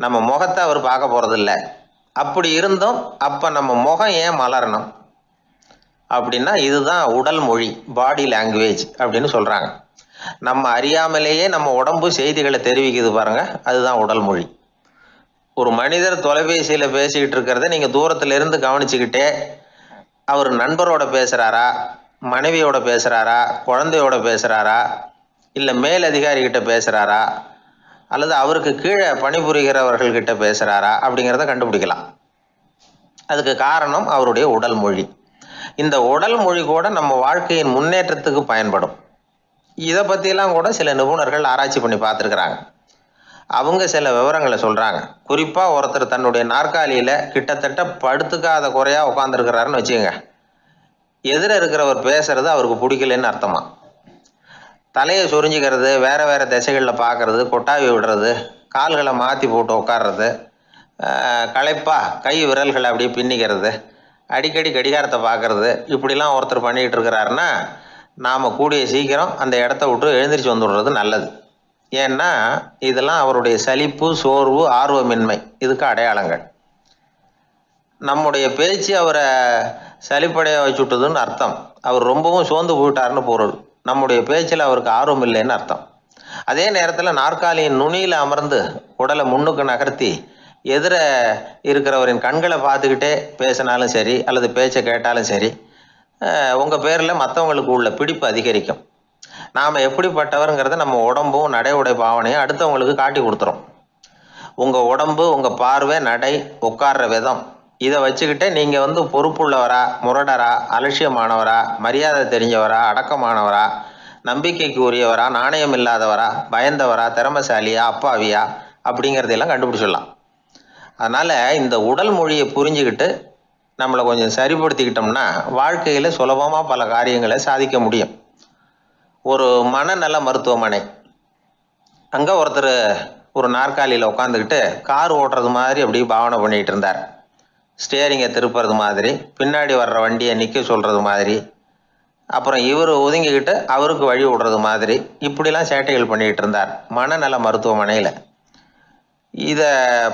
நம்ம முகத்தை அவர் பார்க்க போகிறதில்ல. அப்படி இருந்தும் அப்போ நம்ம முகம் ஏன் மலரணும் அப்படின்னா இதுதான் உடல் மொழி, பாடி லாங்குவேஜ் அப்படின்னு சொல்கிறாங்க. நம்ம அறியாமலேயே நம்ம உடம்பு செய்திகளை தெரிவிக்குது பாருங்கள், அதுதான் உடல் மொழி. ஒரு மனிதர் தொலைபேசியில் பேசிக்கிட்டு இருக்கிறத நீங்கள் தூரத்திலிருந்து கவனிச்சுக்கிட்டே அவர் நண்பரோட பேசுகிறாரா, மனைவியோட பேசுகிறாரா, குழந்தையோட பேசுகிறாரா, இல்லை மேல் அதிகாரிகிட்ட பேசுகிறாரா, அல்லது அவருக்கு கீழே பணிபுரிகிறவர்கள்கிட்ட பேசுகிறாரா அப்படிங்கிறத கண்டுபிடிக்கலாம். அதுக்கு காரணம் அவருடைய உடல் மொழி. இந்த உடல் மொழி கூட நம்ம வாழ்க்கையின் முன்னேற்றத்துக்கு பயன்படும். இதை பற்றியெல்லாம் கூட சில நிபுணர்கள் ஆராய்ச்சி பண்ணி பார்த்துருக்குறாங்க. அவங்க சில விவரங்களை சொல்கிறாங்க. குறிப்பாக ஒருத்தர் தன்னுடைய நாற்காலியில் கிட்டத்தட்ட படுத்துக்காத குறையாக உட்காந்துருக்கிறாருன்னு வச்சுக்கோங்க. எதிர இருக்கிறவர் பேசுறது அவருக்கு பிடிக்கலன்னு அர்த்தமா. தலையை சொரிஞ்சிக்கிறது, வேறு வேறு திசைகளில் பார்க்குறது, கொட்டாவி விடுறது, கால்களை மாற்றி போட்டு உட்கார்றது, களைப்பாக கை விரல்களை அப்படியே பின்னிக்கிறது, அடிக்கடி கடிகாரத்தை பார்க்குறது, இப்படிலாம் ஒருத்தர் பண்ணிக்கிட்டு இருக்கிறாருன்னா நாம் கூடிய சீக்கிரம் அந்த இடத்த விட்டு எழுந்திரிச்சு வந்துடுறது நல்லது. ஏன்னா இதெல்லாம் அவருடைய சலிப்பு, சோர்வு, ஆர்வமின்மை இதுக்கு அடையாளங்கள். நம்முடைய பேச்சு அவரை சலிப்படைய வச்சுட்டுதுன்னு அர்த்தம். அவர் ரொம்பவும் சோர்ந்து போயிட்டாருன்னு பொருள். நம்முடைய பேச்சில் அவருக்கு ஆர்வம் இல்லைன்னு அர்த்தம். அதே நேரத்தில் நாற்காலியின் நுனியில் அமர்ந்து உடலை முன்னுக்கு நகர்த்தி எதிர இருக்கிறவரின் கண்களை பார்த்துக்கிட்டே பேசினாலும் சரி அல்லது பேச்சை கேட்டாலும் சரி, உங்கள் பேரில் மற்றவங்களுக்கு உள்ள பிடிப்பு அதிகரிக்கும். நாம் எப்படிப்பட்டவருங்கிறத நம்ம உடம்பும் நடை உடை பாவனையும் அடுத்தவங்களுக்கு காட்டி கொடுத்துரும். உங்கள் உடம்பு, உங்கள் பார்வை, நடை, உட்கார்ற விதம் இதை வச்சுக்கிட்டே நீங்கள் பொறுப்புள்ளவரா, முரடரா, அலட்சியமானவரா, மரியாதை தெரிஞ்சவரா, அடக்கமானவரா, நம்பிக்கைக்கு உரியவரா, நாணயம் இல்லாதவரா, பயந்தவரா, திறமைசாலியா, அப்பாவியா அப்படிங்கிறதையெல்லாம் கண்டுபிடிச்சிடலாம். அதனால் இந்த உடல் மொழியை புரிஞ்சுக்கிட்டு நம்மளை கொஞ்சம் சரிப்படுத்திக்கிட்டோம்னா வாழ்க்கையில் சுலபமாக பல காரியங்களை சாதிக்க முடியும். ஒரு மனநல மருத்துவமனை, அங்கே ஒருத்தர் ஒரு நாற்காலியில் உட்காந்துக்கிட்டு கார் ஓட்டுறது மாதிரி அப்படி பாவனை பண்ணிகிட்டு இருந்தார். ஸ்டியரிங்கை திருப்புறது மாதிரி, பின்னாடி வர்ற வண்டியை நிற்க சொல்கிறது மாதிரி, அப்புறம் இவர் ஒதுங்கிக்கிட்டு அவருக்கு வழி விடுறது மாதிரி, இப்படிலாம் சேட்டைகள் பண்ணிக்கிட்டு இருந்தார் மனநல மருத்துவமனையில். இதை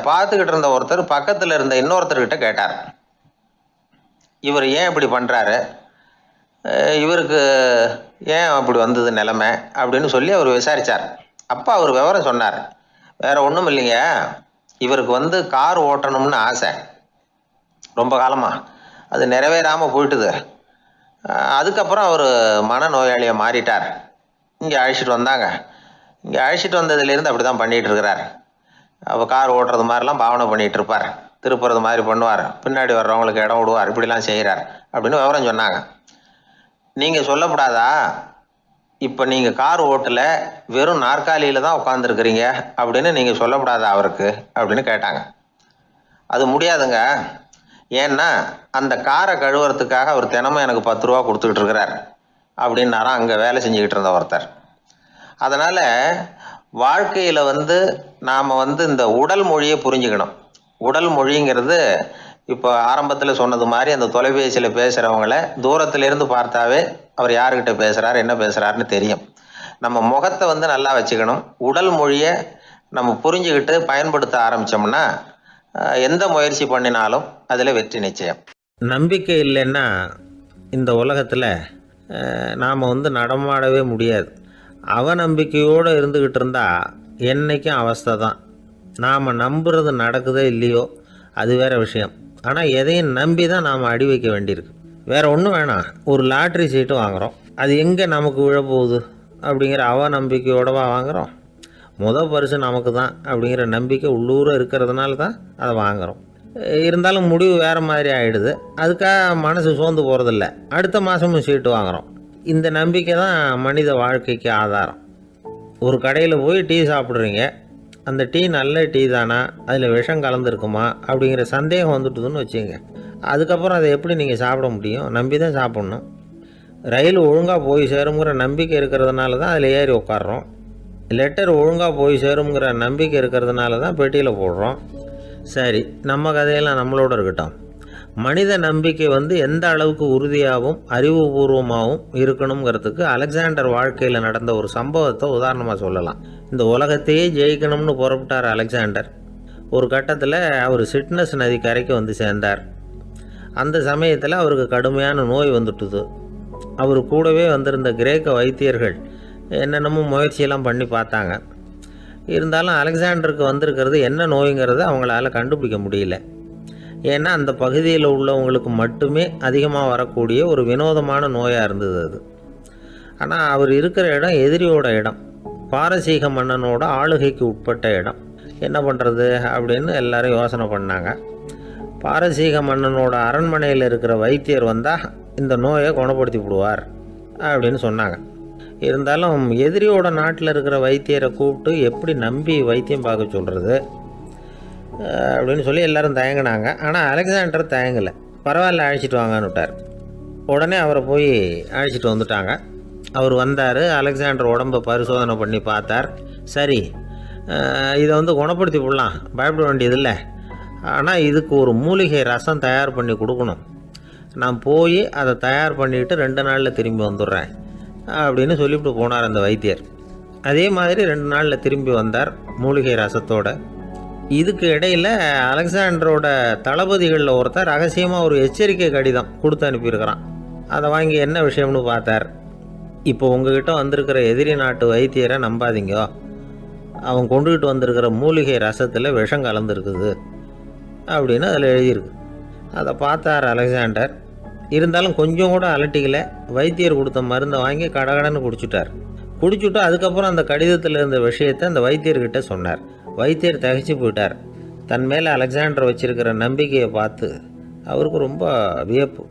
பார்த்துக்கிட்டு இருந்த ஒருத்தர் பக்கத்தில் இருந்த இன்னொருத்தர்கிட்ட கேட்டார், இவர் ஏன் இப்படி பண்ணுறாரு, இவருக்கு ஏன் அப்படி வந்தது நிலைமை அப்படின்னு சொல்லி அவர் விசாரித்தார். அப்போ அவர் விவரம் சொன்னார். வேறு ஒன்றும் இல்லைங்க, இவருக்கு கார் ஓட்டணும்னு ஆசை ரொம்ப காலமாக, அது நிறைவேறாமல் போயிட்டுது. அதுக்கப்புறம் அவர் மனநோயாளியை மாறிட்டார். இங்கே அழைச்சிட்டு வந்தாங்க. இங்கே அழைச்சிட்டு வந்ததுலேருந்து அப்படி தான் பண்ணிகிட்டு இருக்கிறார். அவர் கார் ஓட்டுறது மாதிரிலாம் பாவனை பண்ணிகிட்டு இருப்பார், திருப்புறது மாதிரி பண்ணுவார், பின்னாடி வர்றவங்களுக்கு இடம் விடுவார், இப்படிலாம் செய்கிறார் அப்படின்னு விவரம் சொன்னாங்க. நீங்கள் சொல்லப்படாதா, இப்போ நீங்கள் கார் ஓட்டல வெறும் நாற்காலியில் தான் உட்காந்துருக்குறீங்க அப்படின்னு நீங்கள் சொல்லப்படாதா அவருக்கு அப்படின்னு கேட்டாங்க. அது முடியாதுங்க, ஏன்னா அந்த காரை கழுவுறதுக்காக அவர் தினமும் எனக்கு 10 ரூபா கொடுத்துக்கிட்டு இருக்கிறார் அப்படின்னாராம் அங்கே வேலை செஞ்சுக்கிட்டு இருந்த ஒருத்தர். அதனால் வாழ்க்கையில் நாம் இந்த உடல் மொழியை புரிஞ்சுக்கணும். உடல் மொழிங்கிறது இப்போ ஆரம்பத்தில் சொன்னது மாதிரி அந்த தொலைபேசியில் பேசுகிறவங்கள தூரத்திலேருந்து பார்த்தாவே அவர் யாருக்கிட்ட பேசுகிறார், என்ன பேசுகிறாருன்னு தெரியும். நம்ம முகத்தை நல்லா வச்சுக்கணும். உடல் மொழியை நம்ம புரிஞ்சுக்கிட்டு பயன்படுத்த ஆரம்பித்தோம்னா எந்த முயற்சி பண்ணினாலும் அதில் வெற்றி நிச்சயம். நம்பிக்கை இல்லைன்னா இந்த உலகத்தில் நாம் நடமாடவே முடியாது. அவநம்பிக்கையோடு இருந்துக்கிட்டு இருந்தால் என்றைக்கும் அவஸ்தை தான். நாம் நம்புறது நடக்குதோ இல்லையோ அது வேறு விஷயம். ஆனால் எதையும் நம்பி தான் நாம் அடி வைக்க வேண்டியிருக்கு. வேறு ஒன்றும் வேணாம், ஒரு லாட்ரி சீட்டு வாங்குகிறோம், அது எங்கே நமக்கு விழப்போகுது அப்படிங்கிற அவநம்பிக்கையோடவா வாங்குகிறோம். பரிசு நமக்கு தான் அப்படிங்கிற நம்பிக்கை உள்ளூர இருக்கிறதுனால தான் அதை வாங்குகிறோம். இருந்தாலும் முடிவு வேறு மாதிரி ஆகிடுது. அதுக்காக மனசு சோர்ந்து போகிறதில்ல, அடுத்த மாதமும் சீட்டு வாங்குகிறோம். இந்த நம்பிக்கை தான் மனித வாழ்க்கைக்கு ஆதாரம். ஒரு கடையில் போய் டீ சாப்பிட்றீங்க, அந்த டீ நல்ல டீ தானா, அதில் விஷம் கலந்துருக்குமா அப்படிங்கிற சந்தேகம் வந்துட்டுதுன்னு வச்சுங்க. அதுக்கப்புறம் அதை எப்படி நீங்கள் சாப்பிட முடியும்? நம்பி தான் சாப்பிட்ணும். ரயில் ஒழுங்காக போய் சேருங்கிற நம்பிக்கை இருக்கிறதுனால தான் அதில் ஏறி உட்காடுறோம். லெட்டர் ஒழுங்காக போய் சேருங்கிற நம்பிக்கை இருக்கிறதுனால தான் பெட்டியில் போடுறோம். சரி, நம்ம கதையெல்லாம் நம்மளோட இருக்கட்டும். மனித நம்பிக்கை எந்த அளவுக்கு உறுதியாகவும் அறிவுபூர்வமாகவும் இருக்கணுங்கிறதுக்கு அலெக்சாண்டர் வாழ்க்கையில் நடந்த ஒரு சம்பவத்தை உதாரணமாக சொல்லலாம். இந்த உலகத்தையே ஜெயிக்கணும்னு புறப்பட்டார் அலெக்சாண்டர். ஒரு கட்டத்தில் அவர் சிட்னஸ் நதி கரைக்கு சேர்ந்தார். அந்த சமயத்தில் அவருக்கு கடுமையான நோய் வந்துட்டுது. அவர் கூடவே வந்திருந்த கிரேக்க வைத்தியர்கள் என்னென்னமோ முயற்சியெல்லாம் பண்ணி பார்த்தாங்க. இருந்தாலும் அலெக்சாண்டருக்கு வந்திருக்கிறது என்ன நோய்ங்கிறத அவங்களால கண்டுபிடிக்க முடியல. ஏன்னா அந்த பகுதியில் உள்ளவங்களுக்கு மட்டுமே அதிகமாக வரக்கூடிய ஒரு வினோதமான நோயாக இருந்தது அது. ஆனால் அவர் இருக்கிற இடம் எதிரியோட இடம், பாரசீக மன்னனோட ஆளுகைக்கு உட்பட்ட இடம். என்ன பண்ணுறது அப்படின்னு எல்லாரும் யோசனை பண்ணாங்க. பாரசீக மன்னனோட அரண்மனையில் இருக்கிற வைத்தியர் வந்தால் இந்த நோயை குணப்படுத்தி விடுவார் அப்படின்னு சொன்னாங்க. இருந்தாலும் எதிரியோட நாட்டில் இருக்கிற வைத்தியரை கூப்பிட்டு எப்படி நம்பி வைத்தியம் பார்க்க சொல்கிறது அப்படின்னு சொல்லி எல்லோரும் தயங்கினாங்க. ஆனால் அலெக்சாண்டர் தயங்கலை. பரவாயில்ல, அழைச்சிட்டு வாங்கன்னு விட்டார். உடனே அவரை போய் அழைச்சிட்டு வந்துட்டாங்க. அவர் வந்தார். அலெக்சாண்டர் உடம்பை பரிசோதனை பண்ணி பார்த்தார். சரி, இதை குணப்படுத்தி விடலாம், பயப்பட வேண்டியதில்லை. ஆனால் இதுக்கு ஒரு மூலிகை ரசம் தயார் பண்ணி கொடுக்கணும். நான் போய் அதை தயார் பண்ணிவிட்டு 2 நாளில் திரும்பி வந்துடுறேன் அப்படின்னு சொல்லிவிட்டு போனார் அந்த வைத்தியர். அதே மாதிரி 2 நாளில் திரும்பி வந்தார் மூலிகை ரசத்தோட. இதுக்கு இடையில் அலெக்சாண்டரோட தளபதிகளில் ஒருத்தர் ரகசியமாக ஒரு எச்சரிக்கை கடிதம் கொடுத்து அனுப்பியிருக்கிறான். அதை வாங்கி என்ன விஷயம்னு பார்த்தார். இப்போ உங்ககிட்ட வந்திருக்கிற எதிரி நாட்டு வைத்தியரை நம்பாதீங்க, அவன் கொண்டுகிட்டு வந்திருக்கிற மூலிகை ரசத்தில் விஷம் கலந்துருக்குது அப்படின்னு அதில் எழுதியிருக்கு. அதை பார்த்தார் அலெக்சாண்டர். இருந்தாலும் கொஞ்சம் கூட அலட்டிக்கலை. வைத்தியர் கொடுத்த மருந்தை வாங்கி கடகடன்னு குடிச்சுட்டு அதுக்கப்புறம் அந்த கடிதத்தில் இருந்த விஷயத்தை அந்த வைத்தியர்கிட்ட சொன்னார். வைத்தியர் திகைச்சு போயிட்டார். தன் மேலே அலெக்சாண்டர் வச்சுருக்கிற நம்பிக்கையை பார்த்து அவருக்கு ரொம்ப வியப்பு.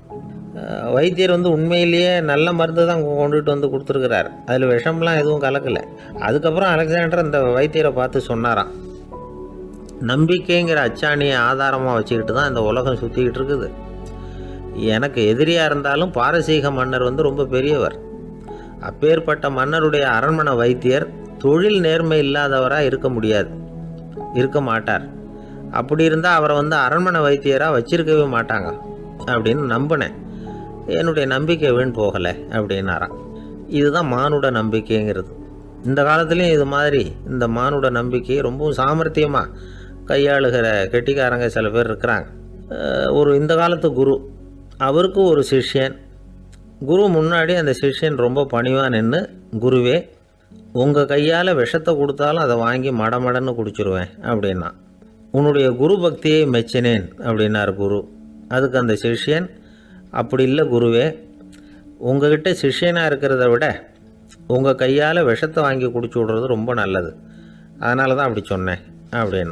வைத்தியர் உண்மையிலேயே நல்ல மருந்து தான் கொண்டுகிட்டு கொடுத்துருக்கிறார், அதில் விஷம்லாம் எதுவும் கலக்கலை. அதுக்கப்புறம் அலெக்சாண்டர் அந்த வைத்தியரை பார்த்து சொன்னாராம், நம்பிக்கைங்கிற அச்சாணியை ஆதாரமாக வச்சுக்கிட்டு தான் இந்த உலகம் சுற்றிக்கிட்டு இருக்குது. எனக்கு எதிரியாக இருந்தாலும் பாரசீக மன்னர் ரொம்ப பெரியவர். அப்பேற்பட்ட மன்னருடைய அரண்மனை வைத்தியர் தொழில் நேர்மை இல்லாதவராக இருக்க மாட்டார். அப்படி இருந்தால் அவரை அரண்மனை வைத்தியராக வச்சிருக்கவே மாட்டாங்க அப்படின்னு நம்பினேன். என்னுடைய நம்பிக்கை வீண் போகலை அப்படின்னாராம். இதுதான் மானுட நம்பிக்கைங்கிறது. இந்த காலத்துலேயும் இது மாதிரி இந்த மானுட நம்பிக்கையை ரொம்பவும் சாமர்த்தியமாக கையாளுகிற கெட்டிக்காரங்க சில பேர் இருக்கிறாங்க. இந்த காலத்து குரு, அவருக்கு ஒரு சிஷ்யன். குரு முன்னாடி அந்த சிஷ்யன் ரொம்ப பணிவாக நின்று, குருவே, உங்கள் கையால் விஷத்தை கொடுத்தாலும் அதை வாங்கி மடமடன்னு குடிச்சிருவேன் அப்படின்னா. உன்னுடைய குரு பக்தியை மெச்சினேன் அப்படின்னார் குரு. அதுக்கு அந்த சிஷ்யன், அப்படி இல்லை குருவே, உங்ககிட்ட சிஷ்யனாக இருக்கிறத விட உங்கள் கையால் விஷத்தை வாங்கி குடிச்சு விட்றது ரொம்ப நல்லது, அதனால தான் அப்படி சொன்னேன் அப்படின்னா.